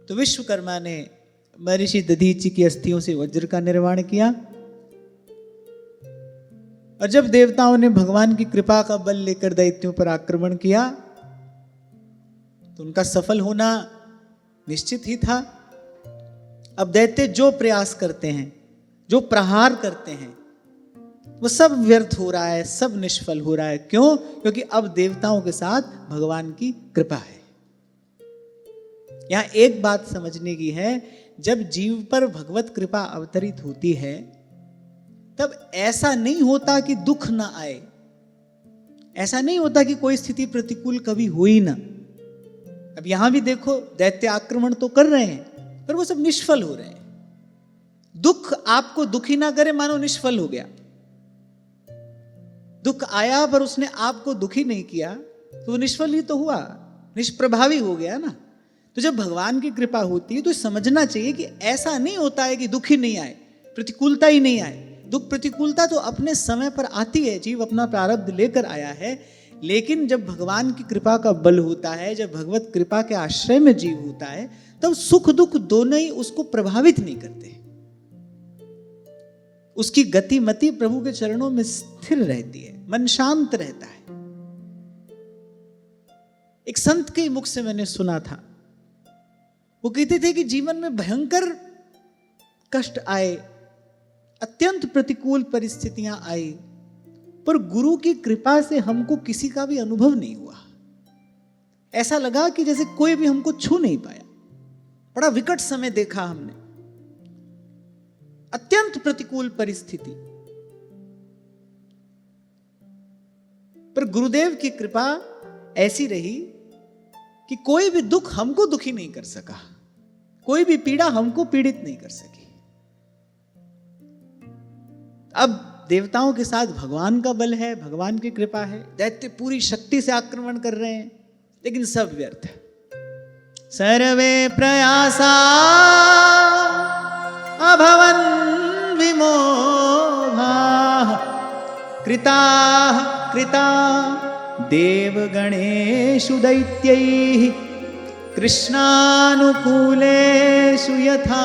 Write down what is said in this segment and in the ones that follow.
तो विश्वकर्मा ने महर्षि दधीचि की अस्थियों से वज्र का निर्माण किया। और जब देवताओं ने भगवान की कृपा का बल लेकर दैत्यों पर आक्रमण किया तो उनका सफल होना निश्चित ही था। अब दैत्य जो प्रयास करते हैं, जो प्रहार करते हैं, वो सब व्यर्थ हो रहा है, सब निष्फल हो रहा है। क्यों? क्योंकि अब देवताओं के साथ भगवान की कृपा है। यहां एक बात समझने की है, जब जीव पर भगवत कृपा अवतरित होती है तब ऐसा नहीं होता कि दुख ना आए, ऐसा नहीं होता कि कोई स्थिति प्रतिकूल कभी हो ही ना। अब यहां भी देखो, दैत्य आक्रमण तो कर रहे हैं पर वो सब निष्फल हो रहे हैं। दुख आपको दुखी ना करे, मानो निष्फल हो गया। दुख आया पर उसने आपको दुखी नहीं किया तो वो निष्फल ही तो हुआ, निष्प्रभावी हो गया ना। तो जब भगवान की कृपा होती है तो समझना चाहिए कि ऐसा नहीं होता है कि दुख ही नहीं आए, प्रतिकूलता ही नहीं आए। दुख प्रतिकूलता तो अपने समय पर आती है, जीव अपना प्रारब्ध लेकर आया है। लेकिन जब भगवान की कृपा का बल होता है, जब भगवत कृपा के आश्रय में जीव होता है, तब सुख दुख दोनों ही उसको प्रभावित नहीं करते। उसकी गति मति प्रभु के चरणों में स्थिर रहती है, मन शांत रहता है। एक संत के मुख से मैंने सुना था, वो कहते थे कि जीवन में भयंकर कष्ट आए, अत्यंत प्रतिकूल परिस्थितियां आई, पर गुरु की कृपा से हमको किसी का भी अनुभव नहीं हुआ। ऐसा लगा कि जैसे कोई भी हमको छू नहीं पाया। बड़ा विकट समय देखा हमने, अत्यंत प्रतिकूल परिस्थिति, पर गुरुदेव की कृपा ऐसी रही कि कोई भी दुख हमको दुखी नहीं कर सका, कोई भी पीड़ा हमको पीड़ित नहीं कर सकी। अब देवताओं के साथ भगवान का बल है, भगवान की कृपा है। दैत्य पूरी शक्ति से आक्रमण कर रहे हैं, लेकिन सब व्यर्थ है। सर्वे प्रयासा अभवन् विमोहाः कृताः कृता देवगणेषु दैत्यैः कृष्णानुकूलेषु यथा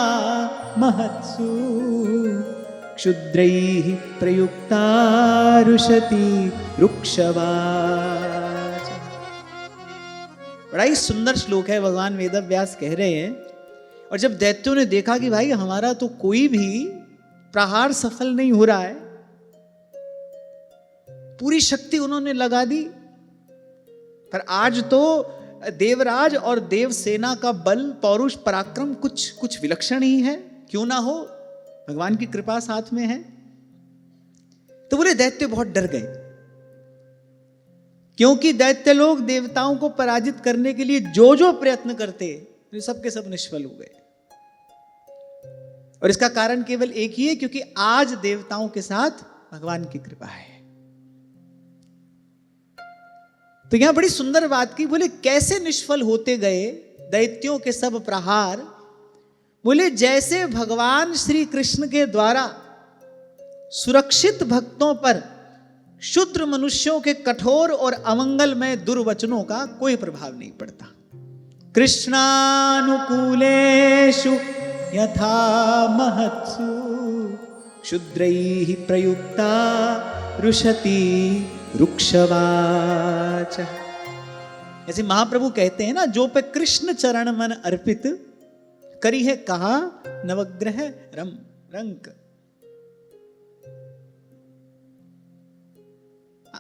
महत्सु क्षुद्रैः प्रयुक्ता रुशति रुक्षवाच। बड़ा ही सुंदर श्लोक है, भगवान वेदव्यास कह रहे हैं। और जब दैत्यों ने देखा कि भाई हमारा तो कोई भी प्रहार सफल नहीं हो रहा है, पूरी शक्ति उन्होंने लगा दी, पर आज तो देवराज और देवसेना का बल, पौरुष, पराक्रम कुछ विलक्षण ही है। क्यों ना हो, भगवान की कृपा साथ में है। तो बोले दैत्य बहुत डर गए, क्योंकि दैत्य लोग देवताओं को पराजित करने के लिए जो जो प्रयत्न करते, सब के सब निष्फल हो गए। और इसका कारण केवल एक ही है, क्योंकि आज देवताओं के साथ भगवान की कृपा है। तो यहां बड़ी सुंदर बात की, बोले कैसे निष्फल होते गए दैत्यों के सब प्रहार। बोले जैसे भगवान श्री कृष्ण के द्वारा सुरक्षित भक्तों पर शुद्र मनुष्यों के कठोर और अमंगलमय दुर्वचनों का कोई प्रभाव नहीं पड़ता। कृष्णानुकूलेषु यथा महत्सु क्षुद्रैः प्रयुक्ता रुशति रुक्षवाच। ऐसे महाप्रभु कहते हैं ना, जो पे कृष्ण चरण मन अर्पित करी है कहा नवग्रह रंक।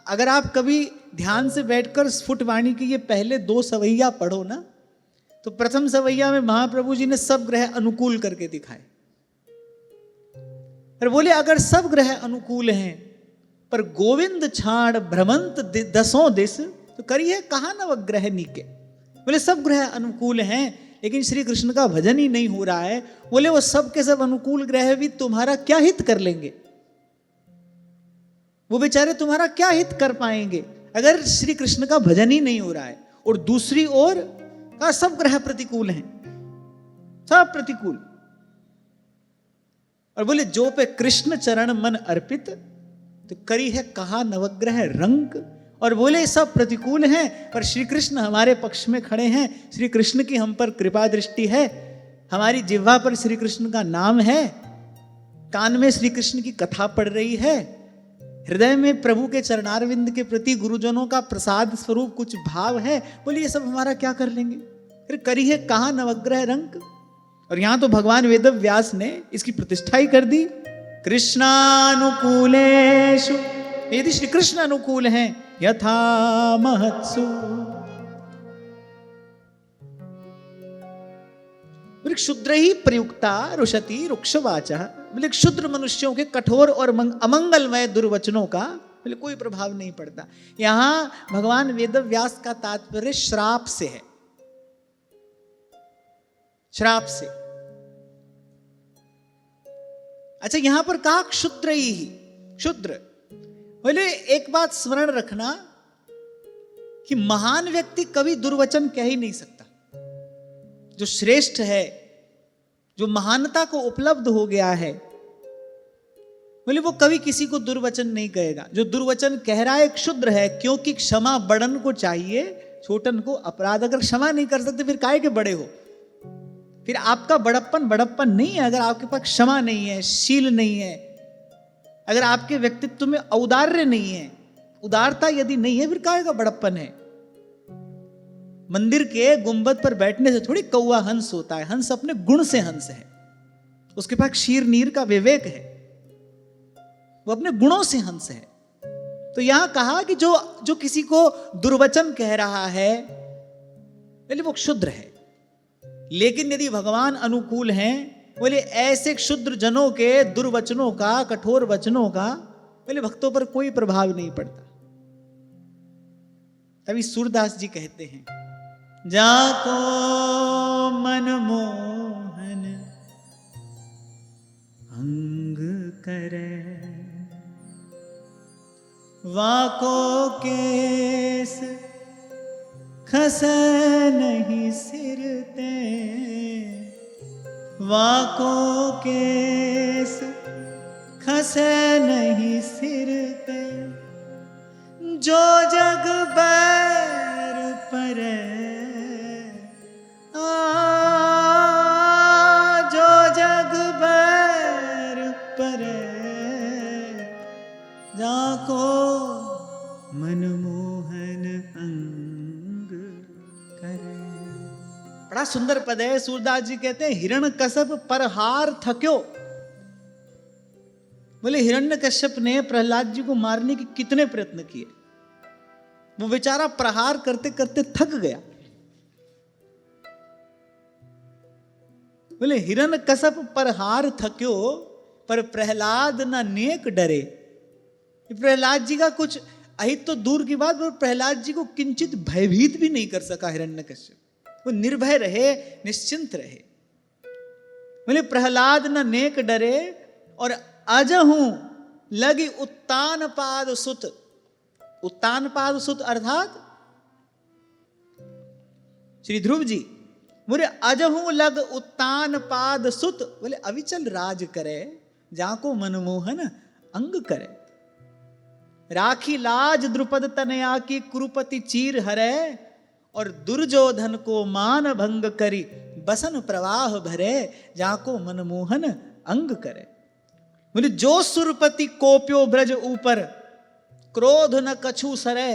अगर आप कभी ध्यान से बैठकर स्फुटवाणी की ये पहले 2 सवैया पढ़ो ना, तो प्रथम सवैया में महाप्रभु जी ने सब ग्रह अनुकूल करके दिखाए। और बोले अगर सब ग्रह अनुकूल हैं पर गोविंद छाड़ भ्रमंत दसों दिस, तो करिए कहा नवग्रह नीके। बोले सब ग्रह अनुकूल हैं, लेकिन श्री कृष्ण का भजन ही नहीं हो रहा है। बोले वो सब के सब अनुकूल ग्रह भी तुम्हारा क्या हित कर लेंगे, वो बेचारे तुम्हारा क्या हित कर पाएंगे अगर श्री कृष्ण का भजन ही नहीं हो रहा है। और दूसरी ओर का सब ग्रह प्रतिकूल हैं, सब प्रतिकूल। और बोले जो पे कृष्ण चरण मन अर्पित, तो करी है कहा नवग्रह रंग। और बोले सब प्रतिकूल हैं पर श्री कृष्ण हमारे पक्ष में खड़े हैं, श्री कृष्ण की हम पर कृपा दृष्टि है, हमारी जिह्वा पर श्री कृष्ण का नाम है, कान में श्री कृष्ण की कथा पड़ रही है, हृदय में प्रभु के चरणारविंद के प्रति गुरुजनों का प्रसाद स्वरूप कुछ भाव है, बोलिए ये सब हमारा क्या कर लेंगे? फिर करी है कहाँ नवग्रह रंग। और यहां तो भगवान वेद व्यास ने इसकी प्रतिष्ठा ही कर दी। कृष्णानुकूलेषु, यदि श्री कृष्ण अनुकूल हैं, यथा महत्सु। क्षुद्र ही प्रयुक्ता रुषति रुक्षवाचः, बोले क्षुद्र मनुष्यों के कठोर और अमंगलमय दुर्वचनों का बोले कोई प्रभाव नहीं पड़ता। यहां भगवान वेद व्यास का तात्पर्य श्राप से है, श्राप से। अच्छा, यहां पर कहा क्षुद्र ही, क्षुद्र बोले एक बात स्मरण रखना कि महान व्यक्ति कभी दुर्वचन कह ही नहीं सकता। जो श्रेष्ठ है, जो महानता को उपलब्ध हो गया है, बोले वो कभी किसी को दुर्वचन नहीं कहेगा। जो दुर्वचन कह रहा है क्षुद्र है, क्योंकि क्षमा बड़न को चाहिए, छोटन को अपराध। अगर क्षमा नहीं कर सकते फिर काहे के बड़े हो? फिर आपका बड़प्पन नहीं है। अगर आपके पास क्षमा नहीं है, शील नहीं है, अगर आपके व्यक्तित्व में औदार्य नहीं है, उदारता यदि नहीं है, फिर काहे का बड़प्पन है? मंदिर के गुंबद पर बैठने से थोड़ी कौवा हंस होता है। हंस अपने गुण से हंस है, उसके पास शीर नीर का विवेक है, वो अपने गुणों से हंस है। तो यहां कहा कि जो किसी को दुर्वचन कह रहा है, बोले वो क्षुद्र है। लेकिन यदि भगवान अनुकूल हैं, बोले ऐसे क्षुद्र जनों के दुर्वचनों का, कठोर वचनों का बोले भक्तों पर कोई प्रभाव नहीं पड़ता। तभी सूरदास जी कहते हैं, जाको मनमोहन अंग करे, वाको केस खसे नहीं सिरते, वाको केस खसे नहीं सिरते, जो जग बैर परे, जो जग बैर परे, जाको मनमोहन अंग करे। बड़ा सुंदर पद है। सूरदास जी कहते हैं, हिरण्यकश्यप परहार थक्यो। बोले हिरण्यकश्यप ने प्रहलाद जी को मारने के कितने प्रयत्न किए, वो बेचारा प्रहार करते करते थक गया। बोले हिरण्यकश्यप परहार थक्यो, पर प्रहलाद न नेक डरे। प्रहलाद जी का कुछ अहित तो दूर की बात, पर प्रहलाद जी को किंचित भयभीत भी नहीं कर सका हिरण्यकश्यप। वो निर्भय रहे, निश्चिंत रहे। बोले प्रहलाद न नेक डरे, और अजहू लगी उत्तान पाद सुत। उत्तान पाद सुत अर्थात श्री ध्रुव जी। बोले अजहू लग उत्तान पाद सुत, बोले अविचल राज करे, जाको मनमोहन अंग करे। राखी लाज द्रुपद तनया की, कुरुपति चीर हरे, और दुर्योधन को मान भंग करी, बसन प्रवाह भरे, जाको मनमोहन अंग करे। बोले जो सुरपति कोप्यो ब्रज ऊपर, क्रोध न कछु सरे।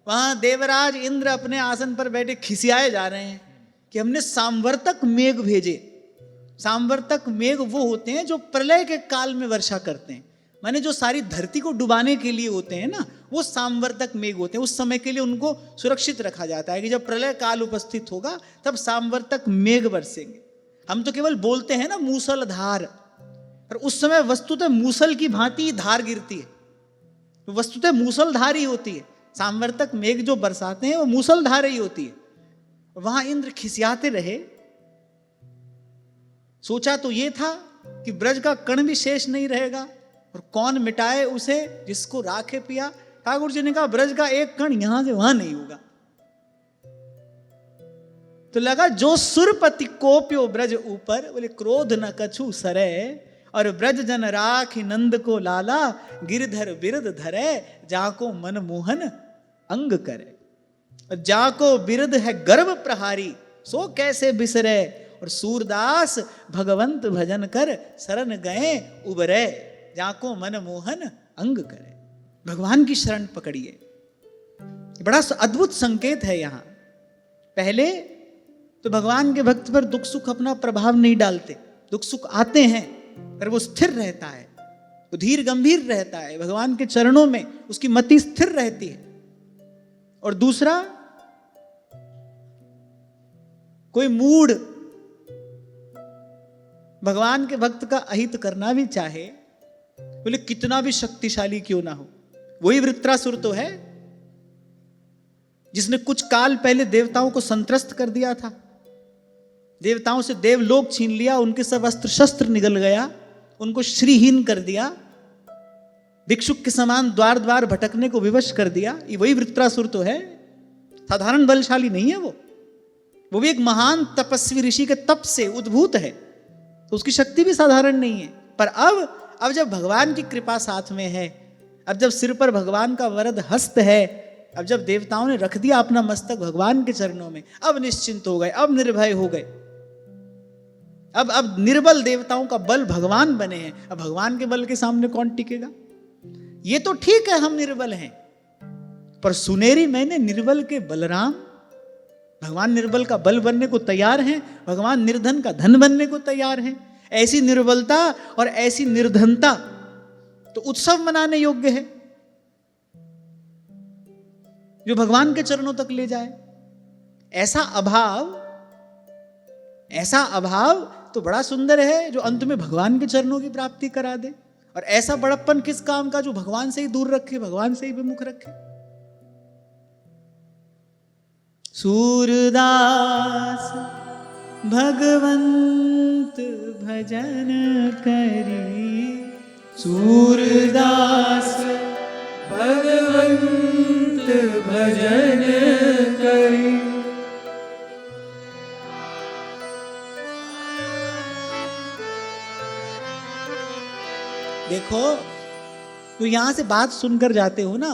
वहां देवराज इंद्र अपने आसन पर बैठे खिसियाए जा रहे हैं कि हमने सांवर्तक मेघ भेजे। सांवर्तक मेघ वो होते हैं जो प्रलय के काल में वर्षा करते हैं, माने जो सारी धरती को डुबाने के लिए होते हैं ना, वो सांवर्तक मेघ होते हैं। उस समय के लिए उनको सुरक्षित रखा जाता है कि जब प्रलय काल उपस्थित होगा तब सांवर्तक मेघ बरसेंगे। हम तो केवल बोलते हैं ना मूसलधार, पर उस समय वस्तुतः मूसल की भांति धार गिरती है, तो वस्तुतः मूसलधार ही होती है। सांवर्तक मेघ जो बरसाते हैं वो मूसलधार ही होती है। वहां इंद्र खिसियाते रहे। सोचा तो ये था कि ब्रज का कण भी शेष नहीं रहेगा, और कौन मिटाए उसे जिसको राखे पिया। ठाकुर जी ने कहा ब्रज का एक कण यहां से वहां नहीं होगा। तो लगा जो सुरपति कोप्यो ब्रज ऊपर, बोले क्रोध न कछु सरे, और ब्रज जन राखी नंद को लाला, गिरधर बिरद धरे, जाको मनमोहन अंग करे। जाको बिरद है गर्भ प्रहारी, सो कैसे बिसरे, और सूरदास भगवंत भजन कर शरण गए उबरे, जाको मन मोहन अंग करे। भगवान की शरण पकड़िए, बड़ा अद्भुत संकेत है यहां। पहले तो भगवान के भक्त पर दुख सुख अपना प्रभाव नहीं डालते, दुख सुख आते हैं पर वो स्थिर रहता है, वो धीर गंभीर रहता है, भगवान के चरणों में उसकी मति स्थिर रहती है। और दूसरा, कोई मूड भगवान के भक्त का अहित करना भी चाहे, बोले कितना भी शक्तिशाली क्यों ना हो, वही वृत्रासुर तो है जिसने कुछ काल पहले देवताओं को संत्रस्त कर दिया था, देवताओं से देवलोक छीन लिया, उनके सब अस्त्र शस्त्र निगल गया, उनको श्रीहीन कर दिया, भिक्षुक के समान द्वार द्वार भटकने को विवश कर दिया। ये वही वृत्रासुर तो है, साधारण बलशाली नहीं है वो भी एक महान तपस्वी ऋषि के तप से उद्भूत है, तो उसकी शक्ति भी साधारण नहीं है। पर अब जब भगवान की कृपा साथ में है, अब जब सिर पर भगवान का वरद हस्त है, अब जब देवताओं ने रख दिया अपना मस्तक भगवान के चरणों में, अब निश्चिंत हो गए, अब निर्भय हो गए। अब निर्बल देवताओं का बल भगवान बने हैं, अब भगवान के बल के सामने कौन टिकेगा। ये तो ठीक है हम निर्बल हैं, पर सुनेरी मैंने निर्बल के बलराम, भगवान निर्बल का बल बनने को तैयार हैं, भगवान निर्धन का धन बनने को तैयार हैं। ऐसी निर्बलता और ऐसी निर्धनता तो उत्सव मनाने योग्य है, जो भगवान के चरणों तक ले जाए। ऐसा अभाव तो बड़ा सुंदर है, जो अंत में भगवान के चरणों की प्राप्ति करा दे। और ऐसा बड़प्पन किस काम का, जो भगवान से ही दूर रखे, भगवान से ही विमुख रखे। सूरदास भगवंत भजन करी, सूरदास भगवंत भजन करी। देखो, तो यहां से बात सुनकर जाते हो ना,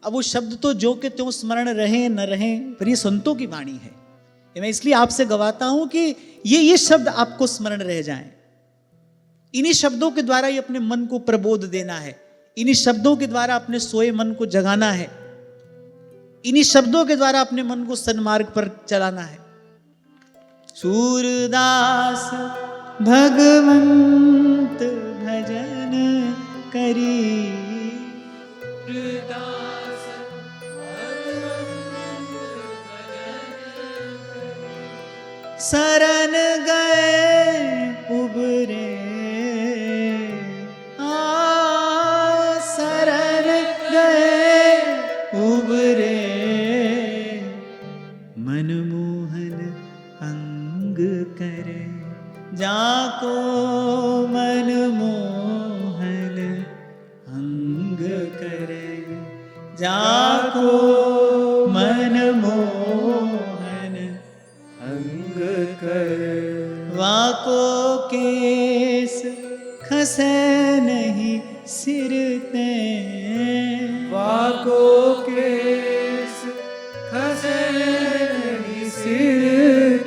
अब वो शब्द तो जो के त्यों स्मरण रहे न रहे, पर ये संतों की वाणी है। ये मैं इसलिए आपसे गवाता हूं कि ये शब्द आपको स्मरण रह जाएं। इन्हीं शब्दों के द्वारा ही अपने मन को प्रबोध देना है, इन्हीं शब्दों के द्वारा अपने सोए मन को जगाना है, इन्हीं शब्दों के द्वारा अपने मन को सन्मार्ग पर चलाना है। सूरदास भगवंत भजन करी, सूरदास भगवंत भजन करी। शरण गए उबरे, शरण गए उबरे, मनमोहन अंग करे, जाको मनमोहन अंग करे, जाको मनमोहन अंग करे। वाको केस खसे नहीं सिर ते, वाको केस खसे नहीं सिर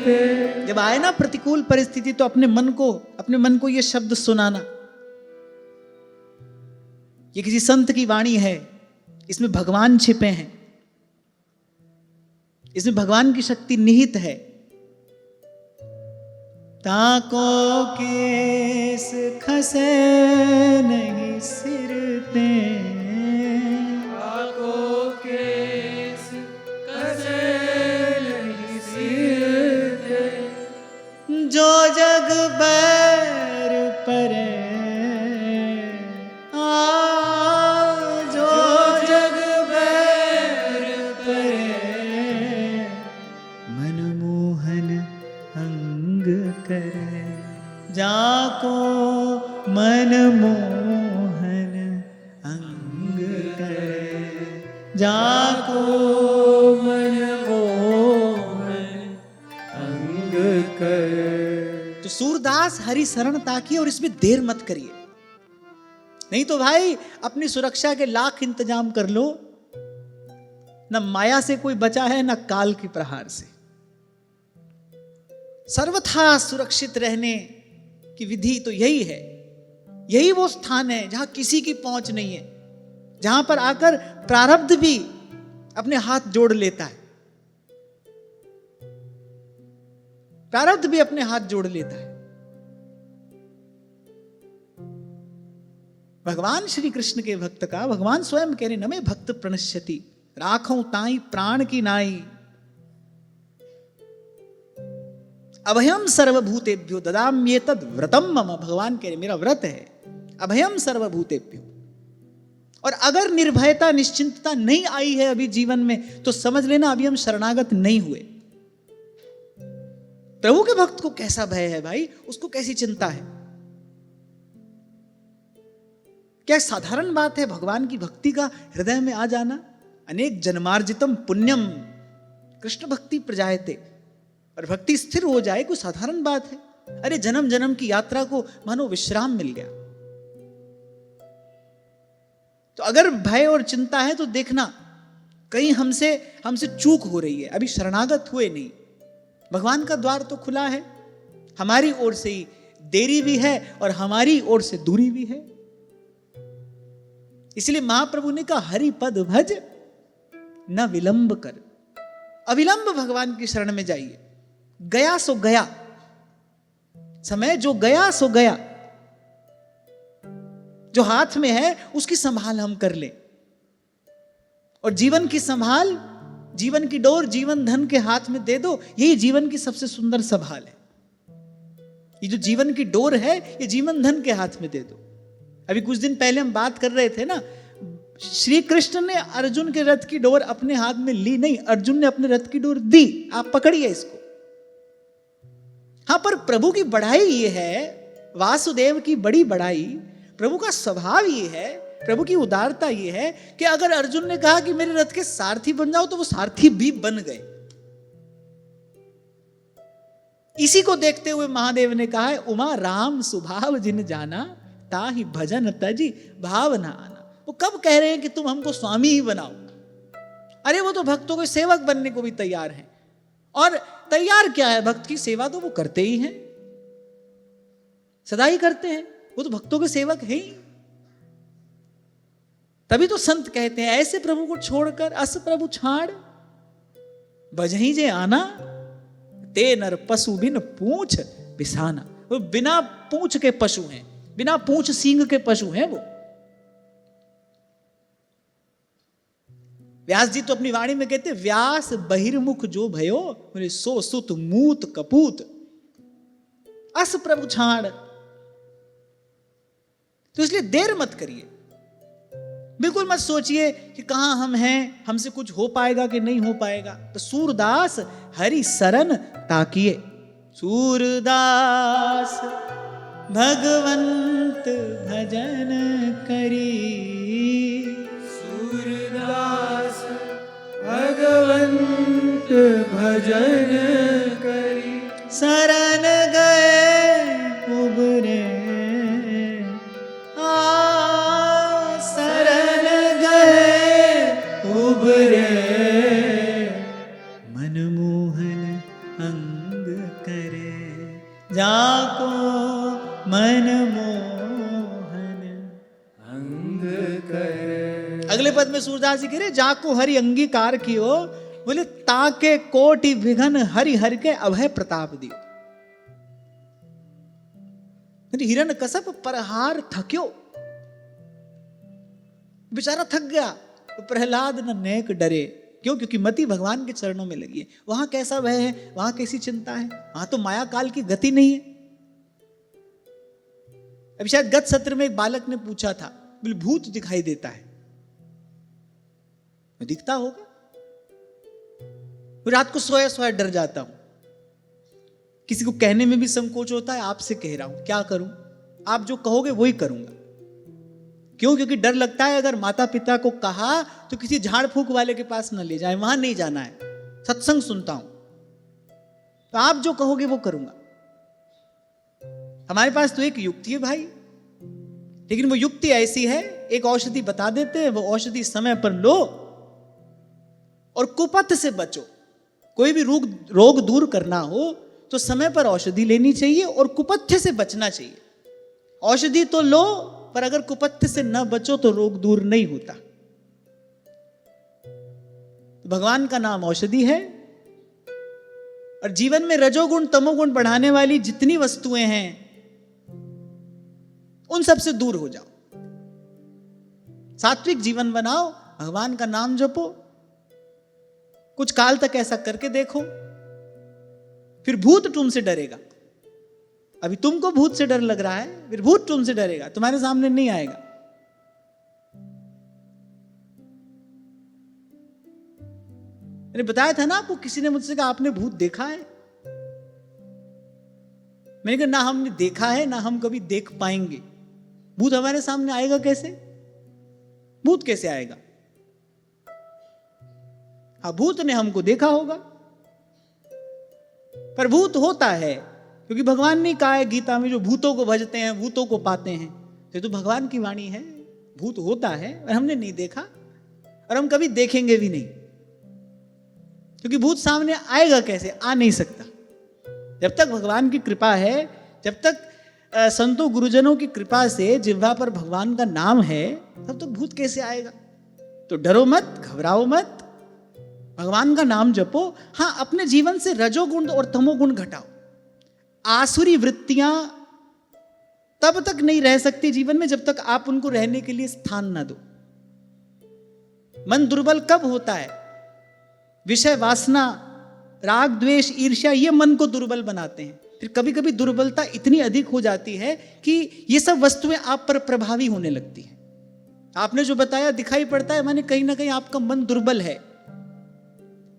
ते। जब आए ना प्रतिकूल परिस्थिति, तो अपने मन को ये शब्द सुनाना। ये किसी संत की वाणी है, इसमें भगवान छिपे हैं, इसमें भगवान की शक्ति निहित है। ताको केस खसे नहीं सिर ते, ताको केस खसे नहीं सिर ते। जो जग बैर परे, जो जग बैर परे, मनमोहन अंग करे, जाको मनमोहन अंग करे, जाको मनमोहन अंग करे। तो सूरदास हरि शरण ताकिए और इसमें देर मत करिए, नहीं तो भाई अपनी सुरक्षा के लाख इंतजाम कर लो, न माया से कोई बचा है, न काल की प्रहार से। सर्वथा सुरक्षित रहने की विधि तो यही है। यही वो स्थान है जहां किसी की पहुंच नहीं है, जहां पर आकर प्रारब्ध भी अपने हाथ जोड़ लेता है, प्रारब्ध भी अपने हाथ जोड़ लेता है। भगवान श्री कृष्ण के भक्त का भगवान स्वयं कह रहे नमे भक्त प्रणश्यति, राखों ताई प्राण की नाई, अभयम सर्वभूतेभ्यो ददाम्ये तद व्रतम मम। भगवान कह रहे मेरा व्रत है अभयम सर्वभूतेभ्यो। और अगर निर्भयता निश्चिंतता नहीं आई है अभी जीवन में, तो समझ लेना अभी हम शरणागत नहीं हुए। प्रभु के भक्त को कैसा भय है भाई, उसको कैसी चिंता है। क्या साधारण बात है भगवान की भक्ति का हृदय में आ जाना। अनेक जन्मार्जितम पुण्यम कृष्ण भक्ति प्रजायते, और भक्ति स्थिर हो जाए कोई साधारण बात है। अरे जन्म जन्म की यात्रा को मानो विश्राम मिल गया। तो अगर भय और चिंता है तो देखना कहीं हमसे चूक हो रही है, अभी शरणागत हुए नहीं। भगवान का द्वार तो खुला है, हमारी ओर से ही देरी भी है और हमारी ओर से दूरी भी है। इसलिए महाप्रभु ने कहा हरि पद भज न विलंब कर, अविलंब भगवान की शरण में जाइए। गया सो गया, समय जो गया सो गया, जो हाथ में है उसकी संभाल हम कर लें। और जीवन की संभाल, जीवन की डोर जीवन धन के हाथ में दे दो, यही जीवन की सबसे सुंदर संभाल है। ये जो जीवन की डोर है ये जीवन धन के हाथ में दे दो। अभी कुछ दिन पहले हम बात कर रहे थे ना, श्री कृष्ण ने अर्जुन के रथ की डोर अपने हाथ में ली नहीं, अर्जुन ने अपने रथ की डोर दी, आप पकड़िए इसको। हाँ, पर प्रभु की बढ़ाई ये है, वासुदेव की बड़ी बढ़ाई, प्रभु का स्वभाव ये है, प्रभु की उदारता ये है कि अगर अर्जुन ने कहा कि मेरे रथ के सारथी बन जाओ, तो वो सारथी भी बन गए। इसी को देखते हुए महादेव ने कहा है उमा राम सुभाव जिन जाना, ताहि भजन तजी भाव ना आना। वो कब कह रहे हैं कि तुम हमको स्वामी ही बनाओ। अरे वो तो भक्तों के सेवक बनने को भी तैयार हैं। और तैयार क्या है, भक्त की सेवा तो वो करते ही हैं, सदा ही करते हैं, वो तो भक्तों के सेवक हैं ही। तभी तो संत कहते हैं ऐसे प्रभु को छोड़कर अस प्रभु छाड़, बजही जे आना ते नर पशु बिन पूंछ बिसाना। वो बिना पूंछ के पशु हैं, बिना पूंछ सींग के पशु हैं वो। व्यास जी तो अपनी वाणी में कहते व्यास बहिर्मुख जो भयो, बोले सो सुत मूत कपूत अस प्रभु छाड़। तो इसलिए देर मत करिए, बिल्कुल मत सोचिए कि कहां हम हैं, हमसे कुछ हो पाएगा कि नहीं हो पाएगा। तो सूरदास हरि शरण ताकिए, सूरदास भगवंत भजन करी, सूरदास भगवंत भजन करी, शरण गए उबरे शरण गए उबरे, मनमोहन अंग करे जाको मनमोहन अंग करे। अगले पद में सूरदास जी कह रहे जाको हरि अंगीकार कियो, बोले ताके कोटि विघन हरि हरि के अभय प्रताप दियो। हिरण कसप परहार थक्यो, बेचारा थक गया। तो प्रहलाद न नेक डरे, क्यों? क्योंकि मति भगवान के चरणों में लगी है। वहां कैसा भय है, वहां कैसी चिंता है, वहां तो माया काल की गति नहीं है। अभी शायद गत सत्र में एक बालक ने पूछा था, बोले भूत दिखाई देता है, दिखता होगा, रात को सोया सोया डर जाता हूं, किसी को कहने में भी संकोच होता है, आपसे कह रहा हूं क्या करूं, आप जो कहोगे वही करूंगा। क्यों? क्योंकि डर लगता है अगर माता पिता को कहा तो किसी झाड़ फूक वाले के पास न ले जाए, वहां नहीं जाना है, सत्संग सुनता हूं, तो आप जो कहोगे वो करूंगा। हमारे पास तो एक युक्ति है भाई, लेकिन वो युक्ति ऐसी है, एक औषधि बता देते हैं, वो औषधि समय पर लो और कुपथ से बचो। कोई भी रोग दूर करना हो तो समय पर औषधि लेनी चाहिए और कुपथ्य से बचना चाहिए। औषधि तो लो, पर अगर कुपथ्य से न बचो तो रोग दूर नहीं होता। भगवान का नाम औषधि है, और जीवन में रजोगुण तमोगुण बढ़ाने वाली जितनी वस्तुएं हैं उन सब से दूर हो जाओ, सात्विक जीवन बनाओ, भगवान का नाम जपो, कुछ काल तक ऐसा करके देखो, फिर भूत तुमसे डरेगा। अभी तुमको भूत से डर लग रहा है, फिर भूत तुमसे डरेगा, तुम्हारे सामने नहीं आएगा। मैंने बताया था ना आपको, किसी ने मुझसे कहा आपने भूत देखा है? मैंने कहा ना हमने देखा है, ना हम कभी देख पाएंगे। भूत हमारे सामने आएगा कैसे? भूत कैसे आएगा? हाँ, भूत ने हमको देखा होगा, पर भूत होता है क्योंकि भगवान ने कहा है गीता में, जो भूतों को भजते हैं भूतों को पाते हैं। ये तो भगवान की वाणी है। भूत होता है और हमने नहीं देखा, और हम कभी देखेंगे भी नहीं, क्योंकि भूत सामने आएगा कैसे? आ नहीं सकता। जब तक भगवान की कृपा है, जब तक संतों गुरुजनों की कृपा से जिह्वा पर भगवान का नाम है, तब तक भूत कैसे आएगा? तो डरो मत, घबराओ मत, भगवान का नाम जपो। हाँ, अपने जीवन से रजोगुण और तमोगुण घटाओ। आसुरी वृत्तियां तब तक नहीं रह सकती जीवन में जब तक आप उनको रहने के लिए स्थान ना दो। मन दुर्बल कब होता है? विषय वासना, राग द्वेष ईर्ष्या, ये मन को दुर्बल बनाते हैं। फिर कभी कभी दुर्बलता इतनी अधिक हो जाती है कि ये सब वस्तुएं आप पर प्रभावी होने लगती हैं। आपने जो बताया दिखाई पड़ता है, माने कहीं ना कहीं आपका मन दुर्बल है,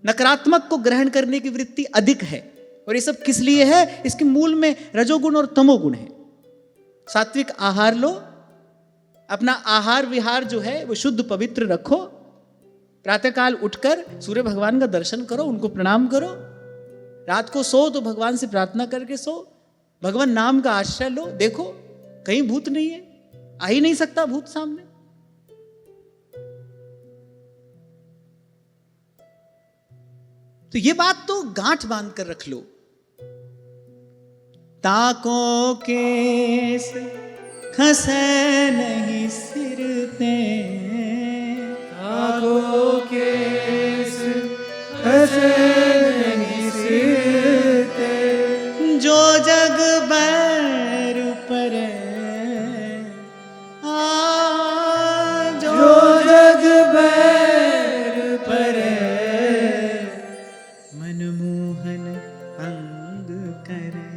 नकारात्मक को ग्रहण करने की वृत्ति अधिक है। और ये सब किस लिए है? इसके मूल में रजोगुण और तमोगुण है। सात्विक आहार लो, अपना आहार विहार जो है वो शुद्ध पवित्र रखो, प्रातःकाल उठकर सूर्य भगवान का दर्शन करो, उनको प्रणाम करो, रात को सो तो भगवान से प्रार्थना करके सो, भगवान नाम का आश्रय लो। देखो कहीं भूत नहीं है, आ ही नहीं सकता भूत सामने। तो ये बात तो गांठ बांध कर रख लो। ताकों केस खसे नहीं सिर ते, ताकों केस खसे नहीं सिर ते, जो जग बैर पर जो जग बैर पर मनमोहन अंग करे,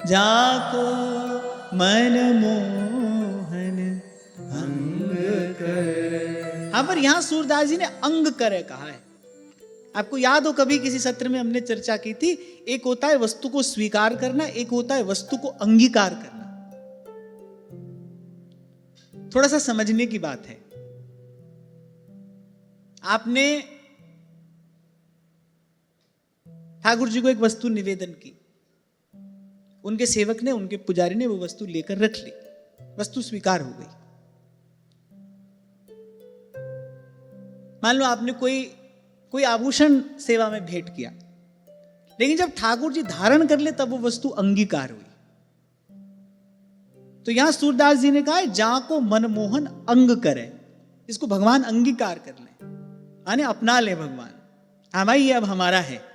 जाको मनमोहन अंग करे। हाँ, पर यहां सूरदास जी ने अंग करे कहा है। आपको याद हो कभी किसी सत्र में हमने चर्चा की थी, एक होता है वस्तु को स्वीकार करना, एक होता है वस्तु को अंगीकार करना। थोड़ा सा समझने की बात है। आपने ठाकुर जी को एक वस्तु निवेदन की, उनके सेवक ने, उनके पुजारी ने वो वस्तु लेकर रख ली, वस्तु स्वीकार हो गई। मान लो आपने कोई आभूषण सेवा में भेंट किया, लेकिन जब ठाकुर जी धारण कर ले तब वो वस्तु अंगीकार हुई। तो यहां सूरदास जी ने कहा है जाको मनमोहन अंग करे, इसको भगवान अंगीकार कर ले, यानी अपना ले भगवान। हमारा ये अब हमारा है।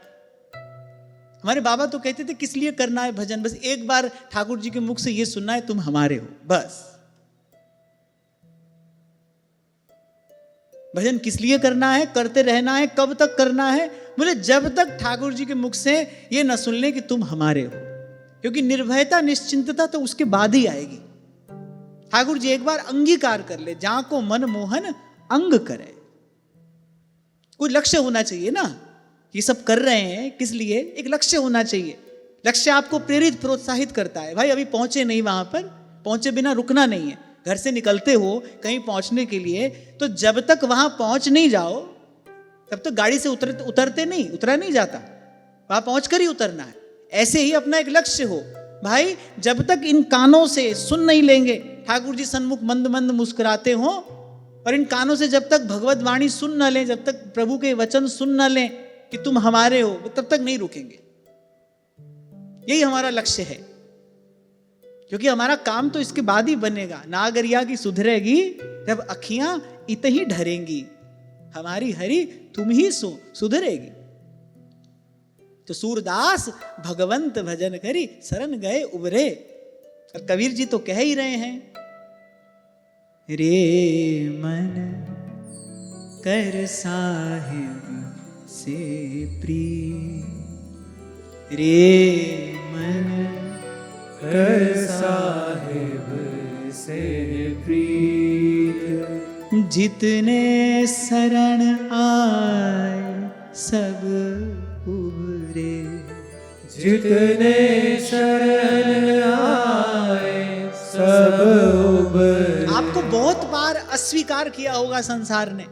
हमारे बाबा तो कहते थे किस लिए करना है भजन, बस एक बार ठाकुर जी के मुख से ये सुनना है तुम हमारे हो, बस। भजन किस लिए करना है, करते रहना है, कब तक करना है? बोले जब तक ठाकुर जी के मुख से ये न सुन ले कि तुम हमारे हो, क्योंकि निर्भयता निश्चिंतता तो उसके बाद ही आएगी। ठाकुर जी एक बार अंगीकार कर ले, जहां को मन मोहन अंग करे। कोई लक्ष्य होना चाहिए ना, ये सब कर रहे हैं किस लिए? एक लक्ष्य होना चाहिए। लक्ष्य आपको प्रेरित प्रोत्साहित करता है। भाई अभी पहुंचे नहीं, वहां पर पहुंचे बिना रुकना नहीं है। घर से निकलते हो कहीं पहुंचने के लिए, तो जब तक वहां पहुंच नहीं जाओ तब तक गाड़ी से उतरते नहीं, उतरा नहीं जाता, वहां पहुंचकर ही उतरना है। ऐसे ही अपना एक लक्ष्य हो, भाई जब तक इन कानों से सुन नहीं लेंगे, ठाकुर जी सन्मुख मंद मंद मुस्कुराते हो, और इन कानों से जब तक भगवत वाणी सुन न लें, जब तक प्रभु के वचन सुन न लें कि तुम हमारे हो, तब तक नहीं रुकेंगे। यही हमारा लक्ष्य है, क्योंकि हमारा काम तो इसके बाद ही बनेगा। नागरिया की सुधरेगी जब अखियां इत ही ढरेंगी, हमारी हरि तुम ही सुधरेगी। तो सूरदास भगवंत भजन करी शरण गए उबरे। और कबीर जी तो कह ही रहे हैं, रे मन कर साहिब से प्रिय, रे मन कर साहिब से प्रीत, जितने शरण आए सब उबरे। जितने शरण आए सब उबरे। आपको बहुत बार अस्वीकार किया होगा संसार ने,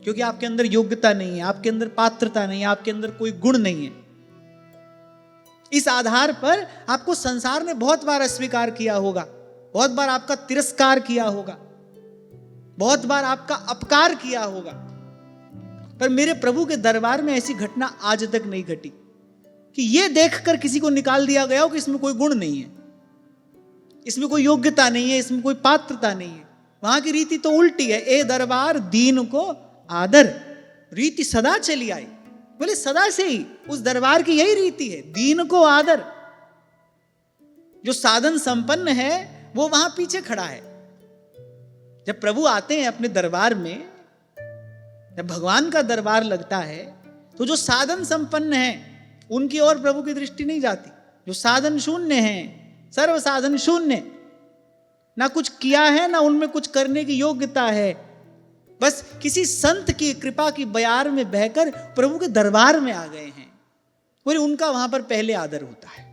क्योंकि आपके अंदर योग्यता नहीं है, आपके अंदर पात्रता नहीं है, आपके अंदर कोई गुण नहीं है। इस आधार पर आपको संसार ने बहुत बार अस्वीकार किया होगा, बहुत बार आपका तिरस्कार किया होगा, बहुत बार आपका अपकार किया होगा। पर मेरे प्रभु के दरबार में ऐसी घटना आज तक नहीं घटी कि यह देखकर किसी को निकाल दिया गया हो कि इसमें कोई गुण नहीं है, इसमें कोई योग्यता नहीं है, इसमें कोई पात्रता नहीं है। वहां की रीति तो उल्टी है, ए दरबार दीन को आदर। रीति सदा चली आई, बोले सदा से ही उस दरबार की यही रीति है, दीन को आदर। जो साधन संपन्न है वो वहां पीछे खड़ा है। जब प्रभु आते हैं अपने दरबार में, जब भगवान का दरबार लगता है, तो जो साधन संपन्न है उनकी ओर प्रभु की दृष्टि नहीं जाती। जो साधन शून्य है, सर्व साधन शून्य, ना कुछ किया है ना उनमें कुछ करने की योग्यता है, बस किसी संत की कृपा की बयार में बहकर प्रभु के दरबार में आ गए हैं, बोले उनका वहां पर पहले आदर होता है।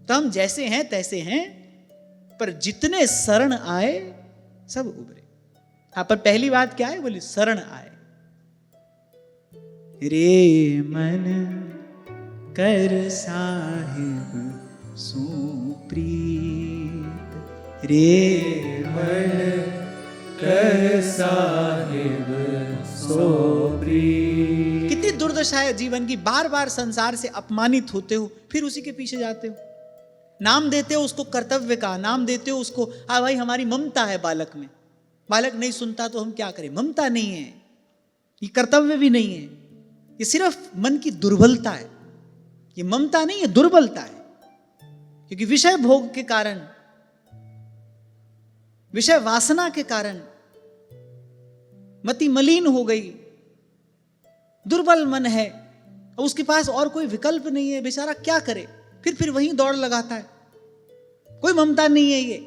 तो हम जैसे हैं तैसे हैं, पर जितने शरण आए सब उबरे। हाँ, पर पहली बात क्या है, बोले शरण आए। रे मन कर साहिब सुप्रीत, रे मन कर साहिब सो प्रीत। कितनी दुर्दशा है जीवन की। बार बार संसार से अपमानित होते हो, फिर उसी के पीछे जाते हो। नाम देते हो उसको कर्तव्य का, नाम देते हो उसको, हाँ भाई हमारी ममता है बालक में, बालक नहीं सुनता तो हम क्या करें। ममता नहीं है, ये कर्तव्य भी नहीं है, ये सिर्फ मन की दुर्बलता है। ये ममता नहीं है, दुर्बलता है। क्योंकि विषय भोग के कारण, विषय वासना के कारण मति मलिन हो गई, दुर्बल मन है, और उसके पास और कोई विकल्प नहीं है। बेचारा क्या करे, फिर वहीं दौड़ लगाता है। कोई ममता नहीं है ये,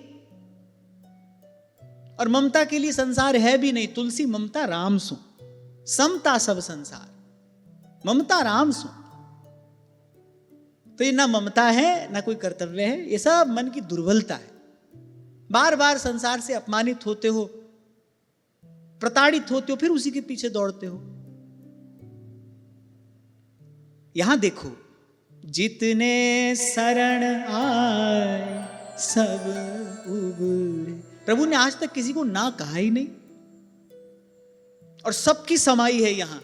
और ममता के लिए संसार है भी नहीं। तुलसी ममता राम सु, समता सब संसार, ममता राम सु। तो ये ना ममता है ना कोई कर्तव्य है, ये सब मन की दुर्बलता है। बार बार संसार से अपमानित होते हो, प्रताड़ित होते हो, फिर उसी के पीछे दौड़ते हो। यहां देखो, जितने शरण आए सब उबरे। प्रभु ने आज तक किसी को ना कहा ही नहीं, और सबकी समाई है यहां।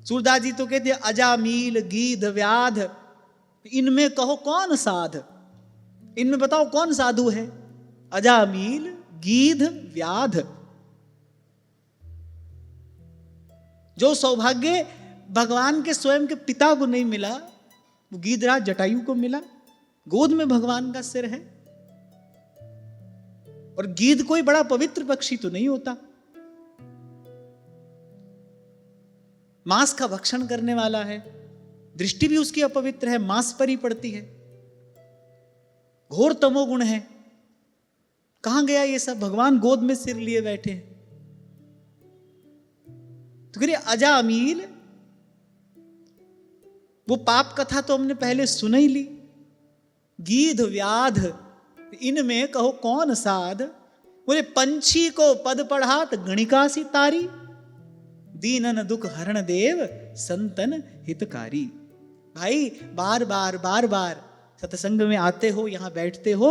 सूरदास जी तो कहते हैं, अजामील गीध व्याध, इनमें कहो कौन साध। इनमें बताओ कौन साधु है। अजामील गीध व्याध, जो सौभाग्य भगवान के स्वयं के पिता को नहीं मिला, वो गीधराज जटायु को मिला। गोद में भगवान का सिर है, और गीध कोई बड़ा पवित्र पक्षी तो नहीं होता, मांस का भक्षण करने वाला है, दृष्टि भी उसकी अपवित्र है, मांस पर ही पड़ती है, घोर तमोगुण है। कहां गया ये सब। भगवान गोद में सिर लिए बैठे हैं। तो करिए अजामील, वो पाप कथा तो हमने पहले सुन ही ली। गीध व्याध, इनमें कहो कौन साध। बोले पंछी को पद पढ़ात गणिका सी तारी, दीनन दुख हरण देव संतन हितकारी। भाई बार बार सत्संग में आते हो, यहां बैठते हो,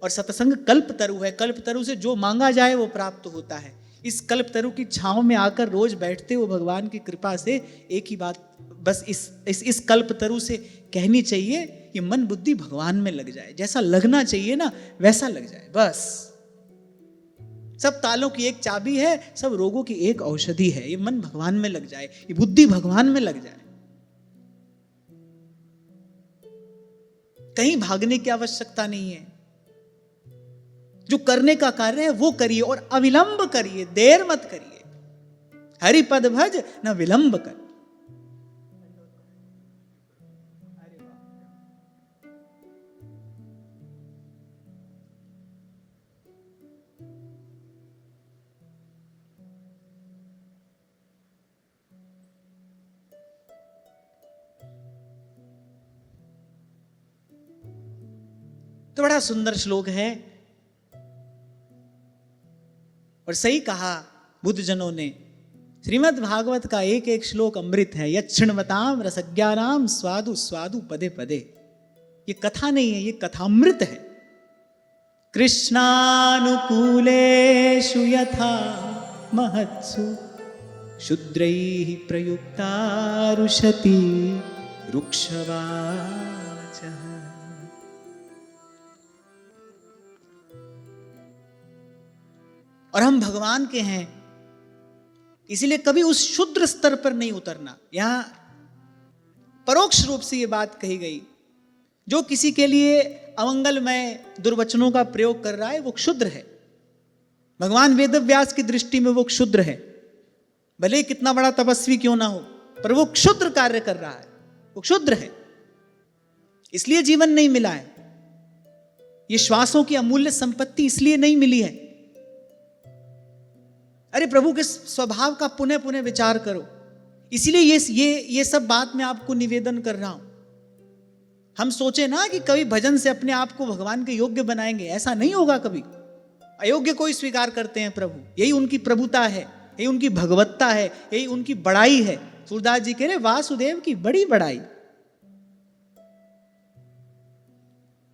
और सत्संग कल्प तरु है। कल्प तरु से जो मांगा जाए वो प्राप्त होता है। इस कल्पतरु की छांव में आकर रोज बैठते हो भगवान की कृपा से, एक ही बात बस इस कल्पतरु से कहनी चाहिए, ये मन बुद्धि भगवान में लग जाए, जैसा लगना चाहिए ना वैसा लग जाए बस। सब तालों की एक चाबी है, सब रोगों की एक औषधि है, ये मन भगवान में लग जाए, ये बुद्धि भगवान में लग जाए। कहीं भागने की आवश्यकता नहीं है, जो करने का कार्य है वो करिए और अविलंब करिए, देर मत करिए। हरि पद भज न विलंब कर। तो बड़ा सुंदर श्लोक है और सही कहा बुद्ध जनों ने। श्रीमद् भागवत का एक एक श्लोक अमृत है। यक्षणवताम रसज्ञानाम स्वादु स्वादु पदे पदे। ये कथा नहीं है, ये कथामृत है। कृष्णानुकूलेषु यथा महत्सु शूद्रैः प्रयुक्ता रुषति रुक्षवाचः। और हम भगवान के हैं, इसीलिए कभी उस शुद्र स्तर पर नहीं उतरना। यहां परोक्ष रूप से यह बात कही गई, जो किसी के लिए अमंगलमय दुर्वचनों का प्रयोग कर रहा है वो क्षुद्र है। भगवान वेदव्यास की दृष्टि में वो क्षुद्र है, भले कितना बड़ा तपस्वी क्यों ना हो, पर वो क्षुद्र कार्य कर रहा है, वो क्षुद्र है। इसलिए जीवन नहीं मिला है, ये श्वासों की अमूल्य संपत्ति इसलिए नहीं मिली है। अरे प्रभु के स्वभाव का पुनः पुनः विचार करो। इसीलिए ये सब बात मैं आपको निवेदन कर रहा हूं। हम सोचे ना कि कभी भजन से अपने आप को भगवान के योग्य बनाएंगे, ऐसा नहीं होगा कभी। अयोग्य को ही स्वीकार करते हैं प्रभु, यही उनकी प्रभुता है, यही उनकी भगवत्ता है, यही उनकी बड़ाई है। सूरदास जी कह रहे वासुदेव की बड़ी बड़ाई।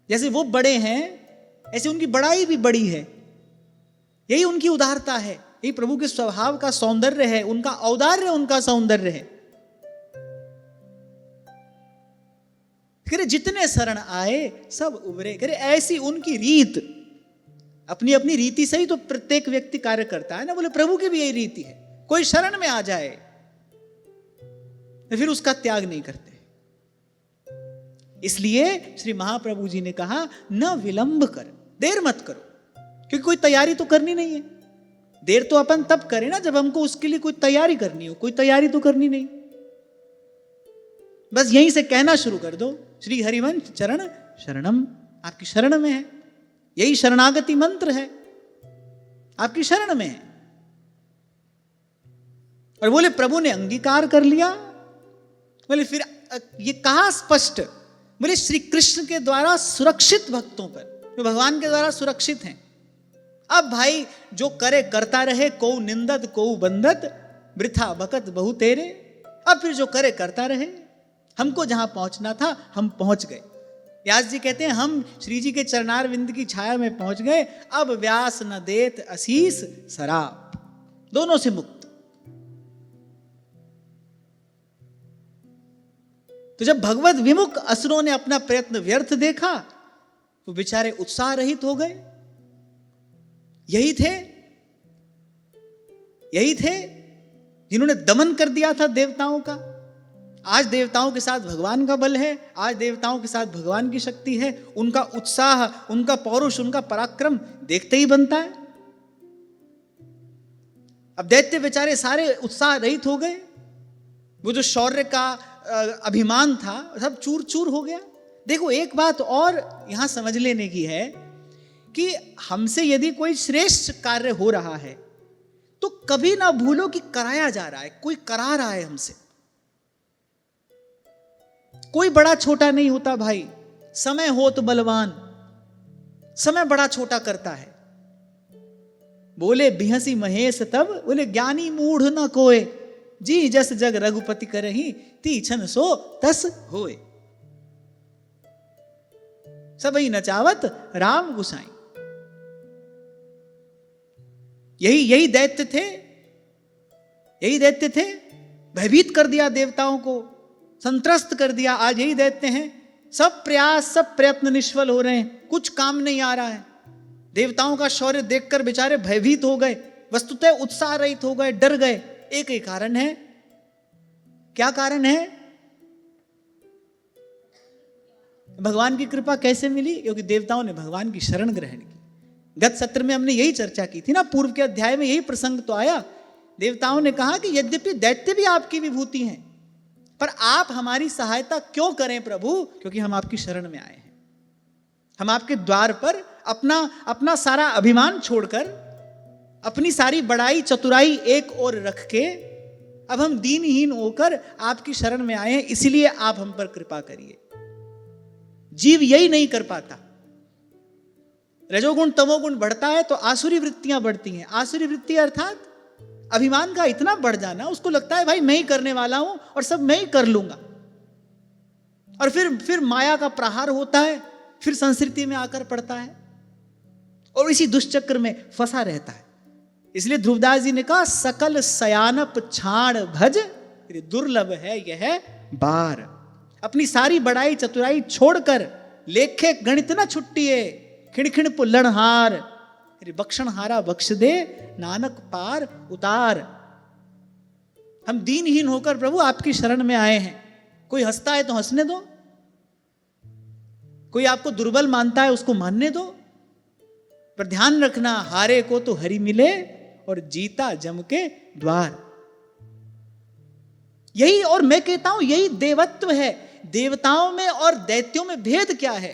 जैसे वो बड़े हैं ऐसे उनकी बड़ाई भी बड़ी है, यही उनकी उदारता है, यही प्रभु के स्वभाव का सौंदर्य है, उनका औदार्य उनका सौंदर्य है। जितने शरण आए सब उबरे। ऐसी उनकी रीत, अपनी अपनी रीति से ही तो प्रत्येक व्यक्ति कार्य करता है ना। बोले प्रभु की भी यही रीति है, कोई शरण में आ जाए तो फिर उसका त्याग नहीं करते। इसलिए श्री महाप्रभु जी ने कहा न विलंब कर, देर मत करो, क्योंकि कोई तैयारी तो करनी नहीं है। देर तो अपन तब करें ना जब हमको उसके लिए कोई तैयारी करनी हो, कोई तैयारी तो करनी नहीं। बस यहीं से कहना शुरू कर दो, श्री हरिवंश चरण शरणम, आपकी शरण में है। यही शरणागति मंत्र है, आपकी शरण में है। और बोले प्रभु ने अंगीकार कर लिया। बोले फिर ये कहा स्पष्ट, बोले श्री कृष्ण के द्वारा सुरक्षित भक्तों पर, जो भगवान के द्वारा सुरक्षित हैं। अब भाई जो करे करता रहे, को निंदत को बंदत, वृथा बकत बहु तेरे। अब फिर जो करे करता रहे, हमको जहां पहुंचना था हम पहुंच गए। व्यास जी कहते हैं हम श्री जी के चरणार विंद की छाया में पहुंच गए। अब व्यास न देत असीस सराप, दोनों से मुक्त। तो जब भगवत विमुख असुरों ने अपना प्रयत्न व्यर्थ देखा तो बेचारे उत्साह रहित हो गए। यही थे जिन्होंने दमन कर दिया था देवताओं का। आज देवताओं के साथ भगवान का बल है, आज देवताओं के साथ भगवान की शक्ति है। उनका उत्साह, उनका पौरुष, उनका पराक्रम देखते ही बनता है। अब दैत्य बेचारे सारे उत्साह रहित हो गए। वो जो शौर्य का अभिमान था सब चूर चूर हो गया। देखो एक बात और यहां समझ लेने की है कि हमसे यदि कोई श्रेष्ठ कार्य हो रहा है तो कभी ना भूलो कि कराया जा रहा है, कोई करा रहा है हमसे। कोई बड़ा छोटा नहीं होता भाई। समय हो तो बलवान, समय बड़ा छोटा करता है। बोले बिहसी महेश तब, बोले ज्ञानी मूढ़ न कोय, जी जस जग रघुपति करही, तीछन सो तस होए। सबई नचावत राम गुसाई। यही दैत्य थे, यही दैत्य थे। भयभीत कर दिया देवताओं को, संत्रस्त कर दिया। आज यही दैत्य हैं। सब प्रयास, सब प्रयत्न निष्फल हो रहे हैं, कुछ काम नहीं आ रहा है। देवताओं का शौर्य देखकर बेचारे भयभीत हो गए, वस्तुतः उत्साह रहित हो गए, डर गए। एक ही कारण है। क्या कारण है? भगवान की कृपा कैसे मिली? क्योंकि देवताओं ने भगवान की शरण ग्रहण की। गत सत्र में हमने यही चर्चा की थी ना, पूर्व के अध्याय में यही प्रसंग तो आया। देवताओं ने कहा कि यद्यपि दैत्य भी आपकी विभूति हैं, पर आप हमारी सहायता क्यों करें प्रभु? क्योंकि हम आपकी शरण में आए हैं। हम आपके द्वार पर अपना सारा अभिमान छोड़कर, अपनी सारी बड़ाई चतुराई एक ओर रख के, अब हम दीनहीन होकर आपकी शरण में आए हैं, इसलिए आप हम पर कृपा करिए। जीव यही नहीं कर पाता। रजोगुण तमोगुण बढ़ता है तो आसुरी वृत्तियां बढ़ती हैं। आसुरी वृत्ति अर्थात अभिमान का इतना बढ़ जाना, उसको लगता है भाई मैं ही करने वाला हूं और सब मैं ही कर लूंगा। और फिर माया का प्रहार होता है, फिर संस्कृति में आकर पड़ता है और इसी दुष्चक्र में फंसा रहता है। इसलिए ध्रुवदास जी ने कहा, सकल सयानप छाण भज, दुर्लभ है यह बार। अपनी सारी बड़ाई चतुराई छोड़कर लेखे गणित न छुट्टिए, खिणखिण पुल्लणहार, बख्शन हारा बख्श दे, नानक पार उतार। हम दीनहीन होकर प्रभु आपकी शरण में आए हैं। कोई हंसता है तो हंसने दो, कोई आपको दुर्बल मानता है उसको मानने दो, पर ध्यान रखना, हारे को तो हरि मिले और जीता जम के द्वार। यही, और मैं कहता हूं यही देवत्व है। देवताओं में और दैत्यों में भेद क्या है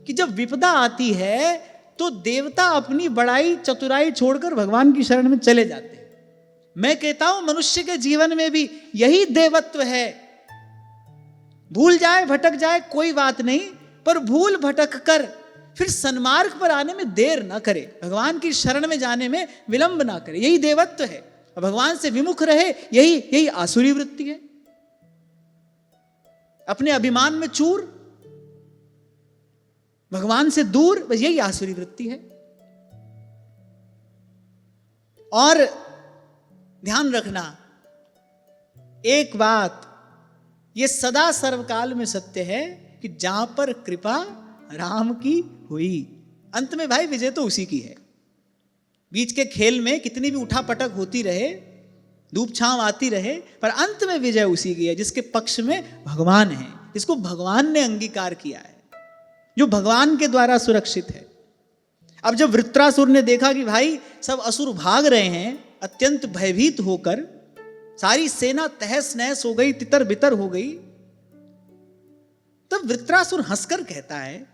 कि जब विपदा आती है तो देवता अपनी बड़ाई चतुराई छोड़कर भगवान की शरण में चले जाते हैं। मैं कहता हूं मनुष्य के जीवन में भी यही देवत्व है। भूल जाए भटक जाए कोई बात नहीं, पर भूल भटक कर फिर सन्मार्ग पर आने में देर ना करे, भगवान की शरण में जाने में विलंब ना करे। यही देवत्व है। भगवान से विमुख रहे, यही आसुरी वृत्ति है। अपने अभिमान में चूर, भगवान से दूर, बस यही आसुरी वृत्ति है। और ध्यान रखना एक बात, यह सदा सर्वकाल में सत्य है कि जहां पर कृपा राम की हुई, अंत में भाई विजय तो उसी की है। बीच के खेल में कितनी भी उठापटक होती रहे, धूप छांव आती रहे, पर अंत में विजय उसी की है जिसके पक्ष में भगवान है, जिसको भगवान ने अंगीकार किया है, जो भगवान के द्वारा सुरक्षित है। अब जब वृत्रासुर ने देखा कि भाई सब असुर भाग रहे हैं, अत्यंत भयभीत होकर, सारी सेना तहस नहस हो गई, तितर बितर हो गई, तब वृत्रासुर हंसकर कहता है,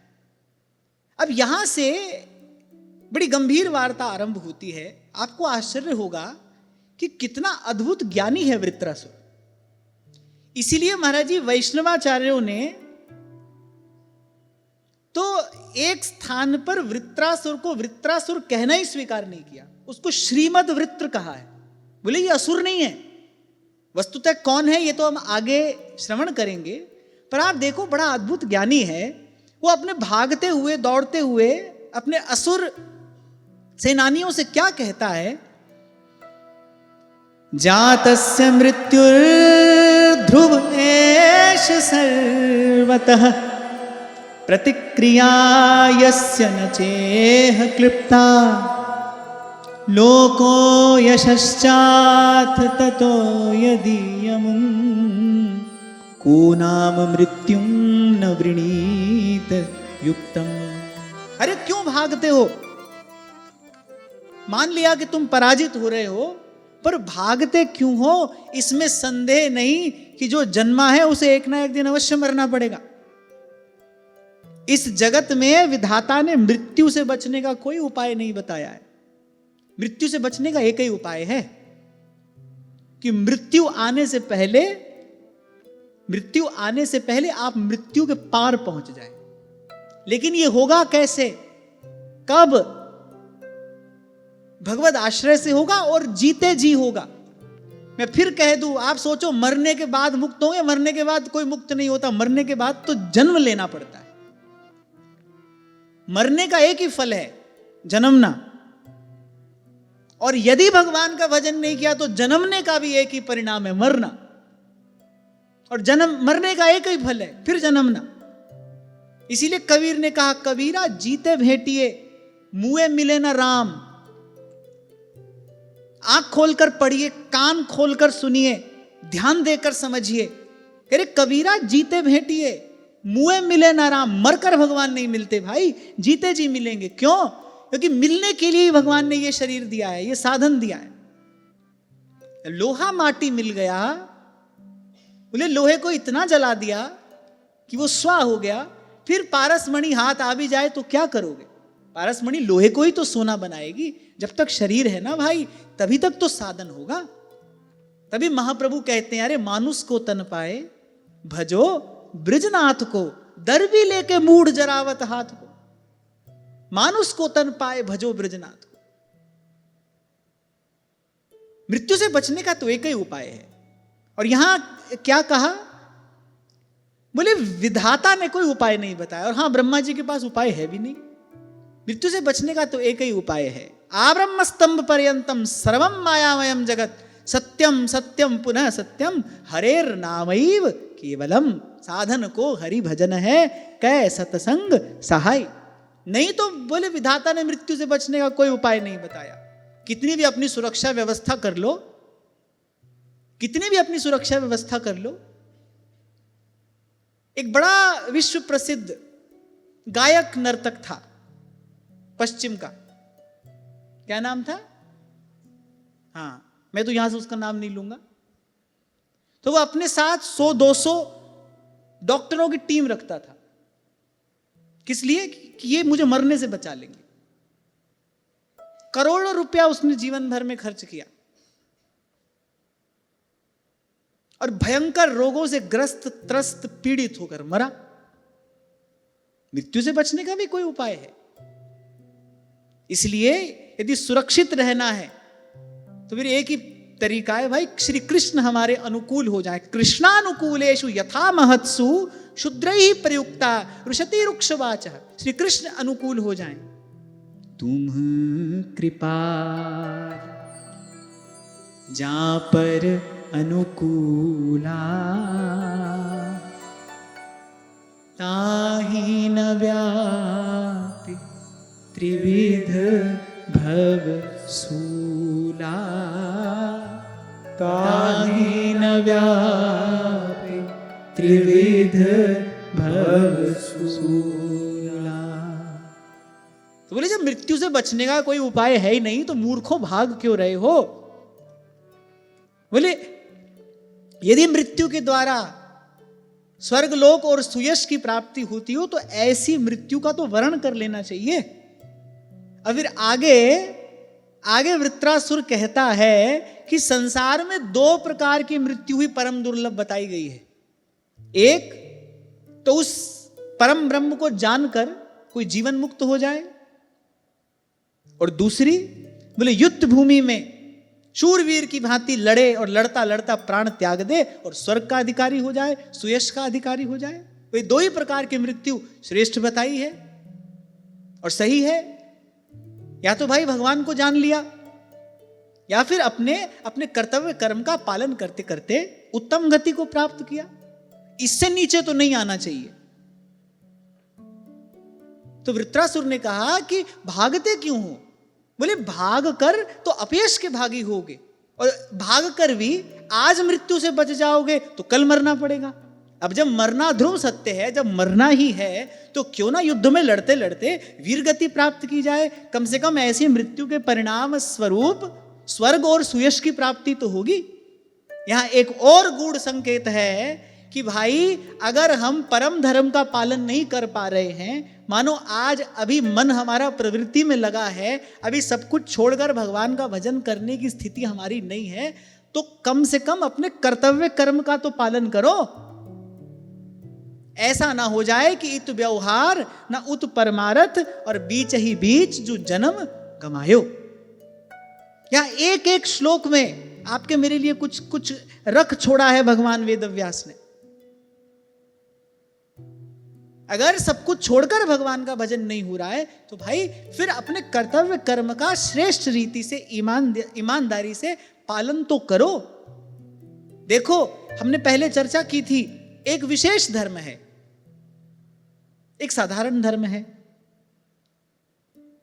अब यहां से बड़ी गंभीर वार्ता आरंभ होती है। आपको आश्चर्य होगा कि कितना अद्भुत ज्ञानी है वृत्रासुर। इसीलिए महाराज जी वैष्णवाचार्यों ने तो एक स्थान पर वृत्रासुर को वृत्रासुर कहना ही स्वीकार नहीं किया, उसको श्रीमद वृत्र कहा है। बोले ये असुर नहीं है। वस्तुतः कौन है ये तो हम आगे श्रवण करेंगे, पर आप देखो बड़ा अद्भुत ज्ञानी है। वो अपने भागते हुए दौड़ते हुए अपने असुर सेनानियों से क्या कहता है, जातस्य मृत्युर्ध्रुवेश सर्वतः प्रतिक्रिया यस्य न चेह क्लिप्ता लोको यशश्चाथ ततो यदीयमुं को नाम मृत्युं न वृणीत युक्तम। अरे क्यों भागते हो? मान लिया कि तुम पराजित हो रहे हो, पर भागते क्यों हो? इसमें संदेह नहीं कि जो जन्मा है उसे एक ना एक दिन अवश्य मरना पड़ेगा। इस जगत में विधाता ने मृत्यु से बचने का कोई उपाय नहीं बताया है। मृत्यु से बचने का एक ही उपाय है कि मृत्यु आने से पहले आप मृत्यु के पार पहुंच जाए। लेकिन यह होगा कैसे, कब? भगवत आश्रय से होगा और जीते जी होगा। मैं फिर कह दूं, आप सोचो मरने के बाद मुक्त होंगे, मरने के बाद कोई मुक्त नहीं होता। मरने के बाद तो जन्म लेना पड़ता है। मरने का एक ही फल है, जन्मना। और यदि भगवान का भजन नहीं किया तो जन्मने का भी एक ही परिणाम है, मरना। और जन्म मरने का एक ही फल है, फिर जन्मना। इसीलिए कबीर ने कहा, कबीरा जीते भेटिए मुए मिले ना राम। आंख खोलकर पढ़िए, कान खोलकर सुनिए, ध्यान देकर समझिए। कह रहे कबीरा जीते भेटिए मुए मिले ना राम। मरकर भगवान नहीं मिलते भाई, जीते जी मिलेंगे। क्यों? क्योंकि मिलने के लिए ही भगवान ने ये शरीर दिया है, ये साधन दिया है। लोहा माटी मिल गया, बोले लोहे को इतना जला दिया कि वो स्वाह हो गया, फिर पारसमणि हाथ आ भी जाए तो क्या करोगे? पारसमणि लोहे को ही तो सोना बनाएगी। जब तक शरीर है ना भाई, तभी तक तो साधन होगा। तभी महाप्रभु कहते हैं, अरे मानुष को तन पाए भजो ब्रजनाथ को, दर भी लेके मूढ़ जरावत हाथ को। मानुष को तन पाए भजो ब्रजनाथ को। मृत्यु से बचने का तो एक ही उपाय है। और यहां क्या कहा? बोले विधाता ने कोई उपाय नहीं बताया। और हां, ब्रह्मा जी के पास उपाय है भी नहीं। मृत्यु से बचने का तो एक ही उपाय है। आब्रह्म स्तंभ पर्यंतम सर्वम मायामयम जगत, सत्यम सत्यम पुनः सत्यम, हरेर नामैव केवलम। साधन को हरि भजन है, कै सतसंग सहाय। नहीं तो बोले विधाता ने मृत्यु से बचने का कोई उपाय नहीं बताया। कितनी भी अपनी सुरक्षा व्यवस्था कर लो, कितनी भी अपनी सुरक्षा व्यवस्था कर लो। एक बड़ा विश्व प्रसिद्ध गायक नर्तक था पश्चिम का, क्या नाम था? हाँ, मैं तो यहां से उसका नाम नहीं लूंगा। तो वो अपने साथ 100-200 डॉक्टरों की टीम रखता था। किस लिए? कि ये मुझे मरने से बचा लेंगे। करोड़ों रुपया उसने जीवन भर में खर्च किया और भयंकर रोगों से ग्रस्त त्रस्त पीड़ित होकर मरा। मृत्यु से बचने का भी कोई उपाय है? इसलिए यदि सुरक्षित रहना है तो फिर एक ही तरीका है भाई, श्री कृष्ण हमारे अनुकूल हो जाए। कृष्णानुकूलेषु यथा महत्सु शुद्रैः प्रयुक्ता रुषति रुक्षवाचः। श्री कृष्ण अनुकूल हो जाएं। तुम कृपा जहां पर अनुकूला, ताहि न व्यापि त्रिविध भव सूला। ताहि न व्यापि त्रिविध भव सूला। तो बोले जब मृत्यु से बचने का कोई उपाय है ही नहीं तो मूर्खों भाग क्यों रहे हो? बोले यदि मृत्यु के द्वारा स्वर्गलोक और सुयश की प्राप्ति होती हो तो ऐसी मृत्यु का तो वर्ण कर लेना चाहिए। और फिर आगे वृत्रासुर कहता है कि संसार में 2 प्रकार की मृत्यु ही परम दुर्लभ बताई गई है। एक तो उस परम ब्रह्म को जानकर कोई जीवन मुक्त हो जाए, और दूसरी बोले युद्ध भूमि में शूरवीर की भांति लड़े और लड़ता लड़ता प्राण त्याग दे और स्वर्ग का अधिकारी हो जाए, सुयश का अधिकारी हो जाए। वे 2 ही प्रकार की मृत्यु श्रेष्ठ बताई है और सही है। या तो भाई भगवान को जान लिया, या फिर अपने कर्तव्य कर्म का पालन करते करते उत्तम गति को प्राप्त किया। इससे नीचे तो नहीं आना चाहिए। तो वृत्रासुर ने कहा कि भागते क्यों हो? बोले भाग कर तो अपयश के भागी होगे, और भाग कर भी आज मृत्यु से बच जाओगे तो कल मरना पड़ेगा। अब जब मरना ध्रुव सत्य है, जब मरना ही है, तो क्यों ना युद्ध में लड़ते लड़ते वीर गति प्राप्त की जाए। कम से कम ऐसी मृत्यु के परिणाम स्वरूप स्वर्ग और सुयश की प्राप्ति तो होगी। यहां एक और गूढ़ संकेत है कि भाई अगर हम परम धर्म का पालन नहीं कर पा रहे हैं, मानो आज अभी मन हमारा प्रवृत्ति में लगा है, अभी सब कुछ छोड़कर भगवान का भजन करने की स्थिति हमारी नहीं है, तो कम से कम अपने कर्तव्य कर्म का तो पालन करो। ऐसा ना हो जाए कि इत व्यवहार न उत परमारथ, और बीच ही बीच जो जन्म गमायो। यहां एक एक श्लोक में आपके मेरे लिए कुछ कुछ रख छोड़ा है भगवान वेदव्यास ने। अगर सब कुछ छोड़कर भगवान का भजन नहीं हो रहा है तो भाई फिर अपने कर्तव्य कर्म का श्रेष्ठ रीति से ईमानदारी से पालन तो करो। देखो हमने पहले चर्चा की थी, एक विशेष धर्म है, एक साधारण धर्म है।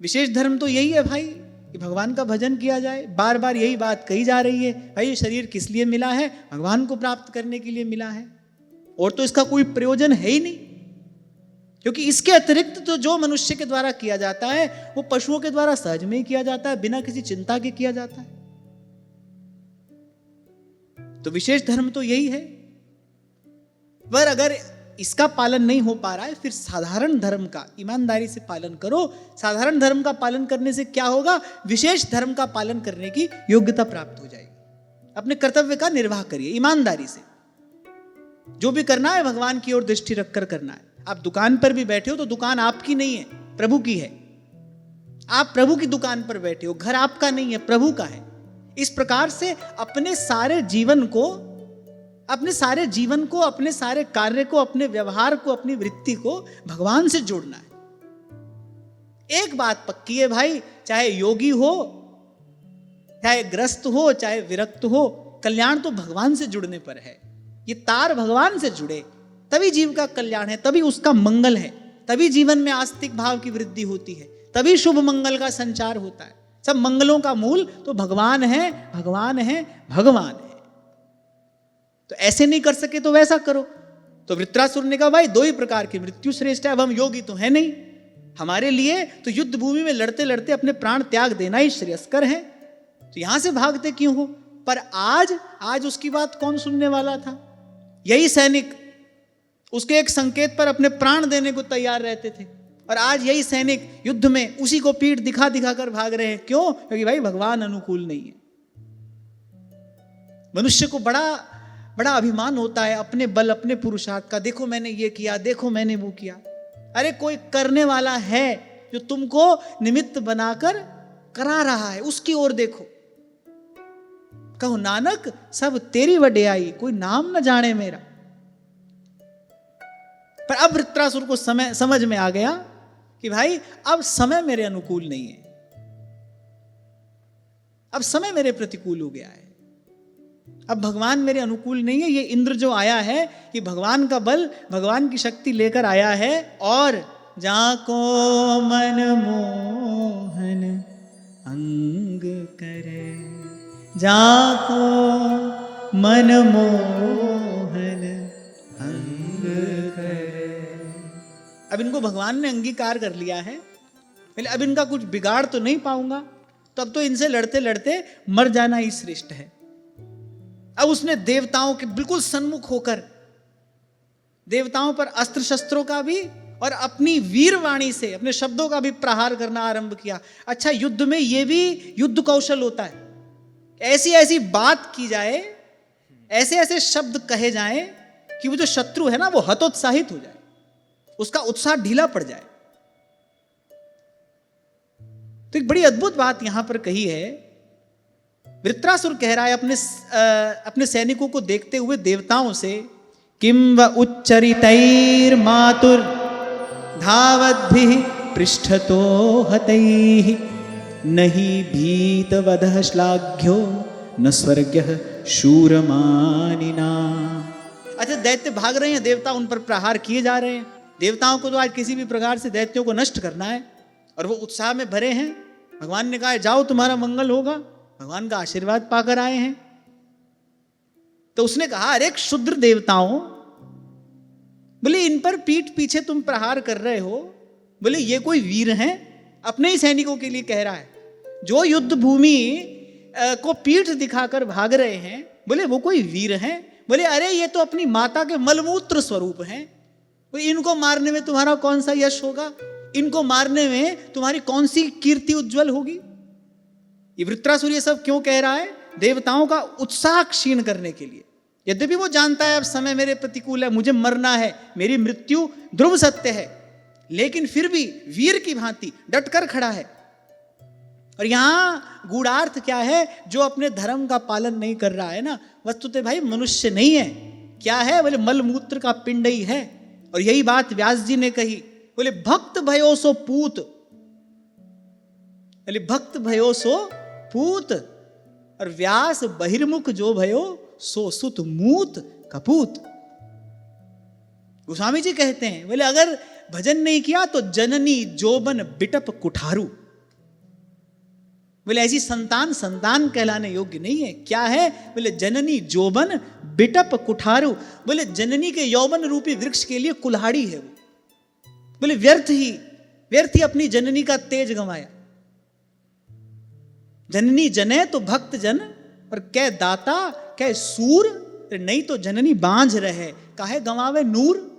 विशेष धर्म तो यही है भाई कि भगवान का भजन किया जाए। बार बार यही बात कही जा रही है, भाई ये शरीर किस लिए मिला है? भगवान को प्राप्त करने के लिए मिला है, और तो इसका कोई प्रयोजन है ही नहीं। क्योंकि इसके अतिरिक्त तो जो मनुष्य के द्वारा किया जाता है वो पशुओं के द्वारा सहज में ही किया जाता है, बिना किसी चिंता के किया जाता है। तो विशेष धर्म तो यही है। पर अगर इसका पालन नहीं हो पा रहा है, फिर साधारण धर्म का ईमानदारी से पालन करो। साधारण धर्म का पालन करने से क्या होगा? विशेष धर्म का पालन करने की योग्यता प्राप्त हो जाएगी। अपने कर्तव्य का निर्वाह करिए ईमानदारी से। जो भी करना है भगवान की ओर दृष्टि रखकर करना है। आप दुकान पर भी बैठे हो तो दुकान आपकी नहीं है, प्रभु की है। आप प्रभु की दुकान पर बैठे हो, घर आपका नहीं है, प्रभु का है। इस प्रकार से अपने सारे जीवन को, अपने सारे कार्य को, अपने व्यवहार को, अपनी वृत्ति को भगवान से जोड़ना है। एक बात पक्की है भाई, चाहे योगी हो, चाहे ग्रस्त हो, चाहे विरक्त हो, कल्याण तो भगवान से जुड़ने पर है। ये तार भगवान से जुड़े तभी जीव का कल्याण है, तभी उसका मंगल है, तभी जीवन में आस्तिक भाव की वृद्धि होती है, तभी शुभ मंगल का संचार होता है। सब मंगलों का मूल तो भगवान है, भगवान है, भगवान है। तो ऐसे नहीं कर सके तो वैसा करो। तो वृत्रासुर ने कहा भाई दो ही प्रकार की मृत्यु श्रेष्ठ है, अब हम योगी तो है नहीं, हमारे लिए तो युद्ध भूमि में लड़ते लड़ते अपने प्राण त्याग देना ही श्रेयस्कर है। तो यहां से भागते क्यों हो? पर आज उसकी बात कौन सुनने वाला था? यही सैनिक उसके एक संकेत पर अपने प्राण देने को तैयार रहते थे, और आज यही सैनिक युद्ध में उसी को पीठ दिखा दिखा कर भाग रहे हैं। क्यों? क्योंकि भाई भगवान अनुकूल नहीं है। मनुष्य को बड़ा अभिमान होता है अपने बल, अपने पुरुषार्थ का। देखो मैंने ये किया, देखो मैंने वो किया। अरे कोई करने वाला है जो तुमको निमित्त बनाकर करा रहा है, उसकी ओर देखो। कहो नानक सब तेरी वड्याई, कोई नाम न जाने मेरा। पर अब वृत्रासुर को समझ में आ गया कि भाई अब समय मेरे अनुकूल नहीं है, अब समय मेरे प्रतिकूल हो गया है, अब भगवान मेरे अनुकूल नहीं है। ये इंद्र जो आया है कि भगवान का बल, भगवान की शक्ति लेकर आया है, और जाको मन मोहन अंग करे, जाको मन मोहन अंग करे। अब इनको भगवान ने अंगीकार कर लिया है, अब इनका कुछ बिगाड़ तो नहीं पाऊंगा, तो अब तो इनसे लड़ते लड़ते मर जाना ही श्रेष्ठ है। अब उसने देवताओं के बिल्कुल सन्मुख होकर देवताओं पर अस्त्र शस्त्रों का भी और अपनी वीरवाणी से, अपने शब्दों का भी प्रहार करना आरंभ किया। अच्छा, युद्ध में यह भी युद्ध कौशल होता है, ऐसी ऐसी बात की जाए, ऐसे ऐसे शब्द कहे जाएं कि वो जो शत्रु है ना वो हतोत्साहित हो जाए, उसका उत्साह ढीला पड़ जाए। तो एक बड़ी अद्भुत बात यहां पर कही है। वृत्रासुर कह रहा है अपने सैनिकों को देखते हुए देवताओं से, किम व उच्चरितैर मातुर धावद्भिः पृष्ठतो हतैः नहीं भीत वधः श्लाघ्यो न स्वर्ग्यः शूरमानिना। अच्छा, दैत्य भाग रहे हैं, देवता उन पर प्रहार किए जा रहे हैं। देवताओं को तो आज किसी भी प्रकार से दैत्यों को नष्ट करना है, और वो उत्साह में भरे हैं। भगवान ने कहा जाओ तुम्हारा मंगल होगा, भगवान का आशीर्वाद पाकर आए हैं। तो उसने कहा अरे क्षुद्र देवताओं, बोले इन पर पीठ पीछे तुम प्रहार कर रहे हो, बोले ये कोई वीर हैं? अपने ही सैनिकों के लिए कह रहा है, जो युद्ध भूमि को पीठ दिखाकर भाग रहे हैं, बोले वो कोई वीर हैं? बोले अरे ये तो अपनी माता के मलमूत्र स्वरूप हैं, बोले इनको मारने में तुम्हारा कौन सा यश होगा, इनको मारने में तुम्हारी कौन सी कीर्ति उज्जवल होगी। ये वृत्रासुर ये सब क्यों कह रहा है? देवताओं का उत्साह क्षीण करने के लिए। यद्यपि वो जानता है अब समय मेरे प्रतिकूल है, मुझे मरना है, मेरी मृत्यु ध्रुव सत्य है, लेकिन फिर भी वीर की भांति डटकर खड़ा है। और यहां गूढ़ार्थ क्या है? जो अपने धर्म का पालन नहीं कर रहा है ना, वस्तुतः भाई मनुष्य नहीं है। क्या है? बोले मलमूत्र का पिंड ही है, और यही बात व्यास जी ने कही, बोले भक्त भयो सो पूत, बोले भक्त भयो सो पूत, और व्यास बहिर्मुख जो भयो सो सुत मूत कपूत। गोस्वामी जी कहते हैं, बोले अगर भजन नहीं किया तो जननी जोबन बिटप कुठारू, बोले ऐसी संतान संतान कहलाने योग्य नहीं है। क्या है? बोले जननी जोबन बिटप कुठारू, बोले जननी के यौवन रूपी वृक्ष के लिए कुल्हाड़ी है वो। बोले व्यर्थ ही अपनी जननी का तेज गंवाया। जननी जने तो भक्त जन, और कै दाता कै सूर, नहीं तो जननी बांझ रहे काहे गंवावे नूर।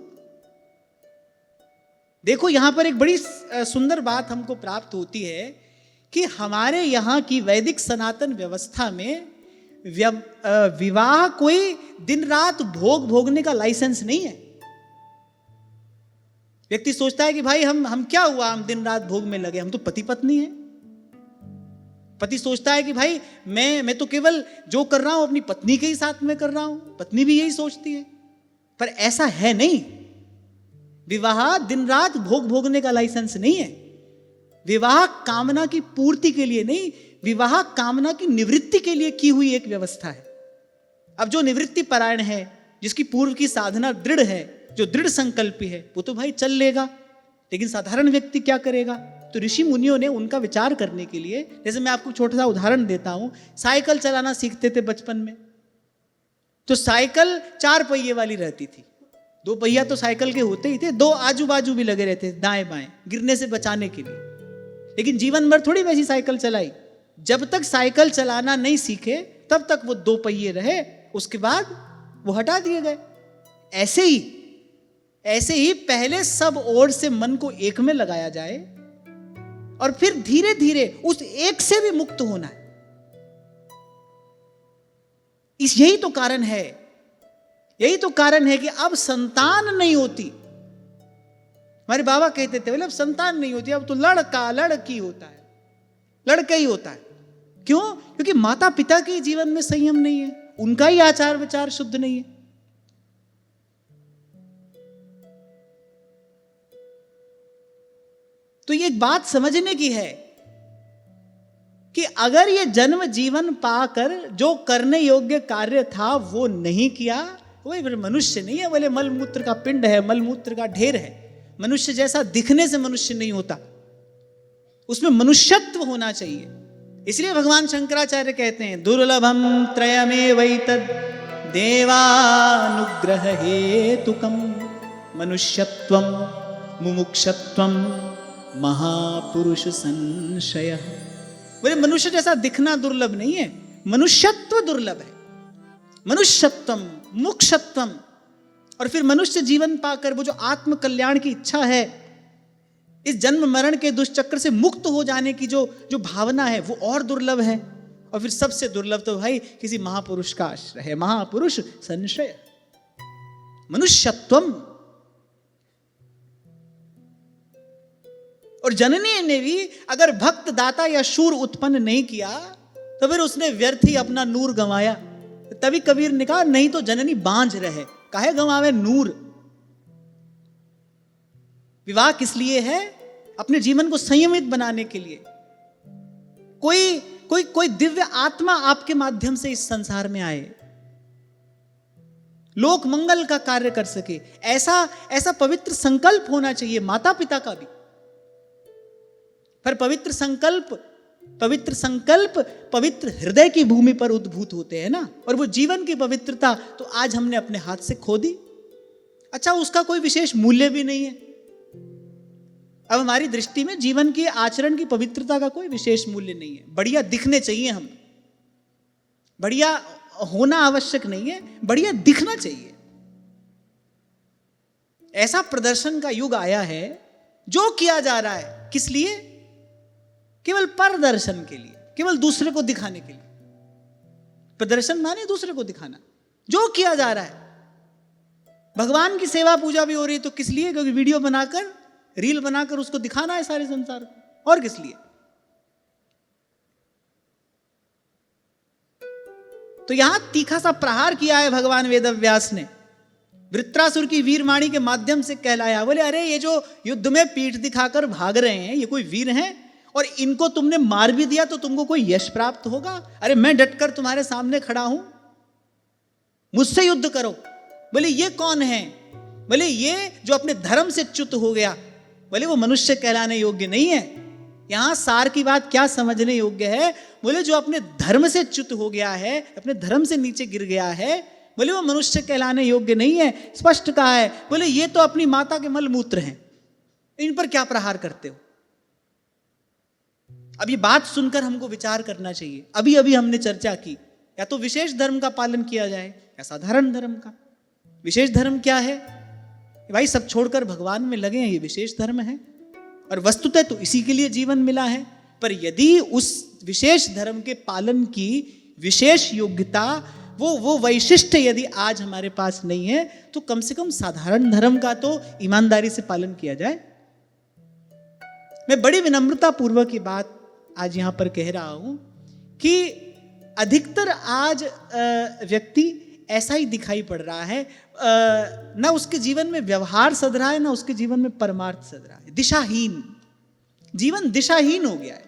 देखो यहां पर एक बड़ी सुंदर बात हमको प्राप्त होती है कि हमारे यहां की वैदिक सनातन व्यवस्था में विवाह कोई दिन रात भोग भोगने का लाइसेंस नहीं है। व्यक्ति सोचता है कि भाई हम क्या हुआ, हम दिन रात भोग में लगे, हम तो पति पत्नी हैं। पति सोचता है कि भाई मैं तो केवल जो कर रहा हूं अपनी पत्नी के ही साथ में कर रहा हूं, पत्नी भी यही सोचती है। पर ऐसा है नहीं। विवाह दिन रात भोग भोगने का लाइसेंस नहीं है। विवाह कामना की पूर्ति के लिए नहीं, विवाह कामना की निवृत्ति के लिए की हुई एक व्यवस्था है। अब जो निवृत्ति परायण है, जिसकी पूर्व की साधना दृढ़ है, जो दृढ़ संकल्पी है, वो तो भाई चल लेगा। लेकिन साधारण व्यक्ति क्या करेगा? तो ऋषि मुनियों ने उनका विचार करने के लिए, जैसे मैं आपको छोटा सा उदाहरण देता हूं, साइकिल चलाना सीखते थे बचपन में, तो साइकिल 4 पहिए वाली रहती थी। 2 पहिया तो साइकिल के होते ही थे, 2 आजू बाजू भी लगे रहते थे दाएं बाएं, गिरने से बचाने के लिए। लेकिन जीवन भर थोड़ी वैसी साइकिल चलाई। जब तक साइकिल चलाना नहीं सीखे तब तक वो 2 पहिए रहे, उसके बाद वो हटा दिए गए। ऐसे ही पहले सब ओर से मन को एक में लगाया जाए और फिर धीरे धीरे उस एक से भी मुक्त होना है। यही तो कारण है कि अब संतान नहीं होती। हमारे बाबा कहते थे, बोले अब संतान नहीं होती, अब तो लड़का लड़की होता है, लड़का ही होता है। क्यों? क्योंकि माता पिता के जीवन में संयम नहीं है, उनका ही आचार विचार शुद्ध नहीं है। तो ये एक बात समझने की है कि अगर ये जन्म जीवन पाकर जो करने योग्य कार्य था वो नहीं किया, वो फिर मनुष्य नहीं है। बोले मलमूत्र का पिंड है, मलमूत्र का ढेर है। मनुष्य जैसा दिखने से मनुष्य नहीं होता, उसमें मनुष्यत्व होना चाहिए। इसलिए भगवान शंकराचार्य कहते हैं, दुर्लभम त्रयमेवैतद् देवानुग्रह हेतुकम मनुष्यत्वम मुमुक्षत्वम महापुरुष संशय। बोले मनुष्य जैसा दिखना दुर्लभ नहीं है, मनुष्यत्व दुर्लभ है। मनुष्यत्वम मुक्षत्वम, और फिर मनुष्य जीवन पाकर वो जो आत्म कल्याण की इच्छा है, इस जन्म मरण के दुष्चक्र से मुक्त हो जाने की जो भावना है, वो और दुर्लभ है। और फिर सबसे दुर्लभ तो भाई किसी महापुरुष का आश्रय है, महापुरुष संशय। मनुष्यत्वम। और जननी ने भी अगर भक्त दाता या शूर उत्पन्न नहीं किया तो फिर उसने व्यर्थ ही अपना नूर गंवाया। तभी कबीर ने कहा, नहीं तो जननी बांझ रहे काहे गंवावे नूर। विवाह किस लिए है? अपने जीवन को संयमित बनाने के लिए। कोई दिव्य आत्मा आपके माध्यम से इस संसार में आए, लोक मंगल का कार्य कर सके, ऐसा पवित्र संकल्प होना चाहिए माता पिता का भी। पर पवित्र संकल्प पवित्र हृदय की भूमि पर उद्भूत होते हैं ना। और वो जीवन की पवित्रता तो आज हमने अपने हाथ से खो दी। अच्छा, उसका कोई विशेष मूल्य भी नहीं है। अब हमारी दृष्टि में जीवन के आचरण की पवित्रता का कोई विशेष मूल्य नहीं है। बढ़िया दिखने चाहिए हम, बढ़िया होना आवश्यक नहीं है, बढ़िया दिखना चाहिए। ऐसा प्रदर्शन का युग आया है, जो किया जा रहा है किस लिए? केवल प्रदर्शन के लिए, केवल दूसरे को दिखाने के लिए। प्रदर्शन माने दूसरे को दिखाना। जो किया जा रहा है, भगवान की सेवा पूजा भी हो रही है तो किस लिए? क्योंकि वीडियो बनाकर, रील बनाकर उसको दिखाना है सारे संसार को। और किस लिए? तो यहां तीखा सा प्रहार किया है भगवान वेदव्यास ने। वृत्रासुर की वीरवाणी के माध्यम से कहलाया। बोले अरे ये जो युद्ध में पीठ दिखाकर भाग रहे हैं ये कोई वीर हैं, और इनको तुमने मार भी दिया तो तुमको कोई यश प्राप्त होगा? अरे मैं डटकर तुम्हारे सामने खड़ा हूं, मुझसे युद्ध करो। बोले ये कौन है? बोले ये जो अपने धर्म से च्युत हो गया। बोले वो मनुष्य कहलाने योग्य नहीं है। यहां सार की बात क्या समझने योग्य है? बोले जो अपने धर्म से च्युत हो गया है, अपने धर्म से नीचे गिर गया है, बोले वो मनुष्य कहलाने योग्य नहीं है। स्पष्ट कहा है। बोले ये तो अपनी माता के मल मूत्र हैं, इन पर क्या प्रहार करते हो? अब ये बात सुनकर हमको विचार करना चाहिए। अभी अभी हमने चर्चा की, या तो विशेष धर्म का पालन किया जाए या साधारण धर्म का। विशेष धर्म क्या है? भाई सब छोड़कर भगवान में लगे हैं, ये विशेष धर्म है। और वस्तुतः तो इसी के लिए जीवन मिला है। पर यदि उस विशेष धर्म के पालन की विशेष योग्यता, वो वैशिष्ट्य यदि आज हमारे पास नहीं है, तो कम से कम साधारण धर्म का तो ईमानदारी से पालन किया जाए। मैं बड़ी विनम्रता पूर्वक ये बात आज यहां पर कह रहा हूं कि अधिकतर आज व्यक्ति ऐसा ही दिखाई पड़ रहा है, ना उसके जीवन में व्यवहार सध रहा है, ना उसके जीवन में परमार्थ सध रहा है। दिशाहीन जीवन, दिशाहीन हो गया है।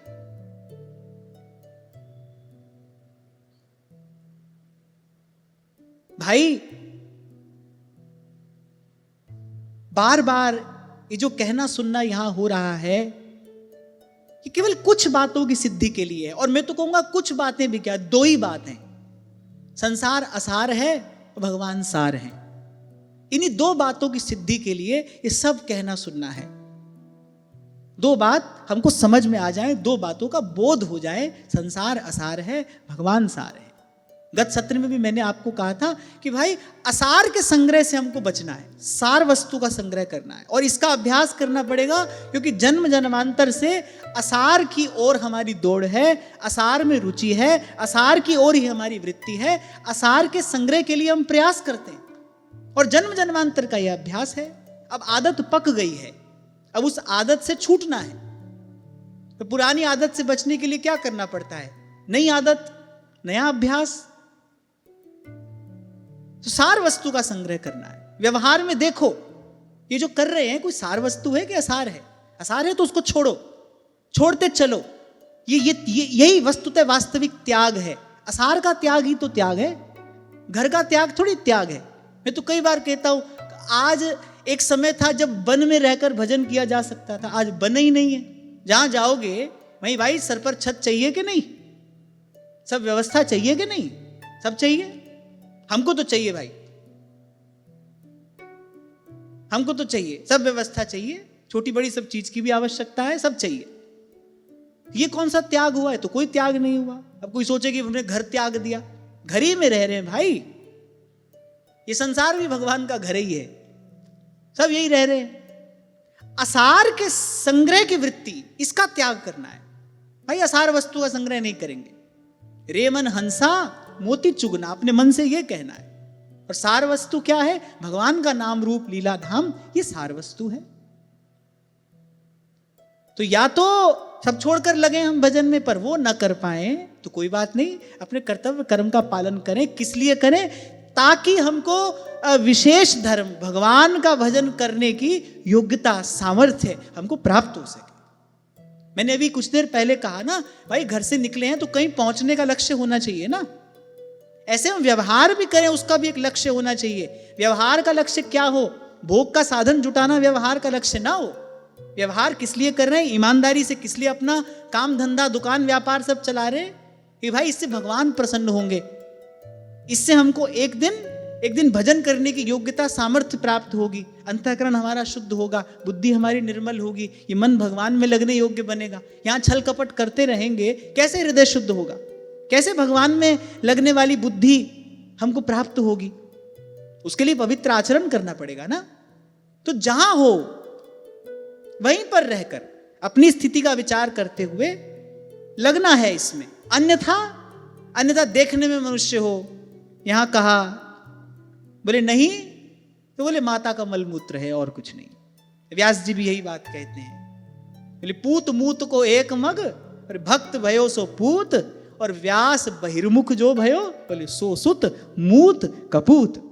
भाई बार बार ये जो कहना सुनना यहां हो रहा है कि केवल कुछ बातों की सिद्धि के लिए है। और मैं तो कहूंगा कुछ बातें भी क्या, दो ही बात हैं। संसार असार है, भगवान सार है। इन्हीं दो बातों की सिद्धि के लिए ये सब कहना सुनना है। दो बात हमको समझ में आ जाए, दो बातों का बोध हो जाए। संसार असार है, भगवान सार है। गत सत्र में भी मैंने आपको कहा था कि भाई असार के संग्रह से हमको बचना है, सार वस्तु का संग्रह करना है। और इसका अभ्यास करना पड़ेगा, क्योंकि जन्म जन्मांतर से असार की ओर हमारी दौड़ है, असार में रुचि है, असार की ओर ही हमारी वृत्ति है। असार के संग्रह के लिए हम प्रयास करते हैं और जन्म जन्मांतर का यह अभ्यास है। अब आदत पक गई है, अब उस आदत से छूटना है। तो पुरानी आदत से बचने के लिए क्या करना पड़ता है? नई आदत, नया अभ्यास। तो सार वस्तु का संग्रह करना है। व्यवहार में देखो, ये जो कर रहे हैं कोई सार वस्तु है कि असार है? असार है तो उसको छोड़ो, छोड़ते चलो। यही वस्तुतः वास्तविक त्याग है। असार का त्याग ही तो त्याग है, घर का त्याग थोड़ी त्याग है। मैं तो कई बार कहता हूं, आज एक समय था जब वन में रहकर भजन किया जा सकता था, आज वन ही नहीं है। जहां जाओगे वहीं भाई सर पर छत चाहिए कि नहीं, सब व्यवस्था चाहिए कि नहीं, सब चाहिए। हमको तो चाहिए भाई, हमको तो चाहिए, सब व्यवस्था चाहिए, छोटी बड़ी सब चीज की भी आवश्यकता है, सब चाहिए। ये कौन सा त्याग हुआ है? तो कोई त्याग नहीं हुआ। अब कोई सोचे कि हमने घर त्याग दिया, घर ही में रह रहे हैं भाई। ये संसार भी भगवान का घर ही है, सब यही रह रहे हैं। असार के संग्रह की वृत्ति, इसका त्याग करना है भाई। असार वस्तु का संग्रह नहीं करेंगे। रेमन हंसा मोती चुगना, अपने मन से यह कहना है। और सार वस्तु क्या है? भगवान का नाम रूप लीला धाम, ये सार वस्तु है। तो या तो सब छोड़कर लगे हम भजन में, पर वो न कर पाए तो कोई बात नहीं, अपने कर्तव्य कर्म का पालन करें। किस लिए करें? ताकि हमको विशेष धर्म, भगवान का भजन करने की योग्यता, सामर्थ्य हमको प्राप्त हो सके। मैंने अभी कुछ देर पहले कहा ना भाई, घर से निकले हैं तो कहीं पहुंचने का लक्ष्य होना चाहिए ना। ऐसे हम व्यवहार भी करें, उसका भी एक लक्ष्य होना चाहिए। व्यवहार का लक्ष्य क्या हो? भोग का साधन जुटाना व्यवहार का लक्ष्य ना हो। व्यवहार किस लिए कर रहे हैं? ईमानदारी से किस लिए अपना काम धंधा, दुकान, व्यापार सब चला रहे हैं? कि भाई इससे भगवान प्रसन्न होंगे, इससे हमको एक दिन भजन करने की योग्यता, सामर्थ्य प्राप्त होगी, अंतःकरण हमारा शुद्ध होगा, बुद्धि हमारी निर्मल होगी, ये मन भगवान में लगने योग्य बनेगा। यहाँ छल कपट करते रहेंगे, कैसे हृदय शुद्ध होगा? कैसे भगवान में लगने वाली बुद्धि हमको प्राप्त होगी? उसके लिए पवित्र आचरण करना पड़ेगा ना। तो जहां हो वहीं पर रहकर अपनी स्थिति का विचार करते हुए लगना है इसमें। अन्यथा देखने में मनुष्य हो, यहां कहा बोले नहीं, तो बोले माता का मलमूत्र है और कुछ नहीं। व्यास जी भी यही बात कहते हैं, बोले पूत मूत को एक मग, और भक्त भयो सो पूत, और व्यास बहिर्मुख जो भयो, बोले सो सुत मूत कपूत।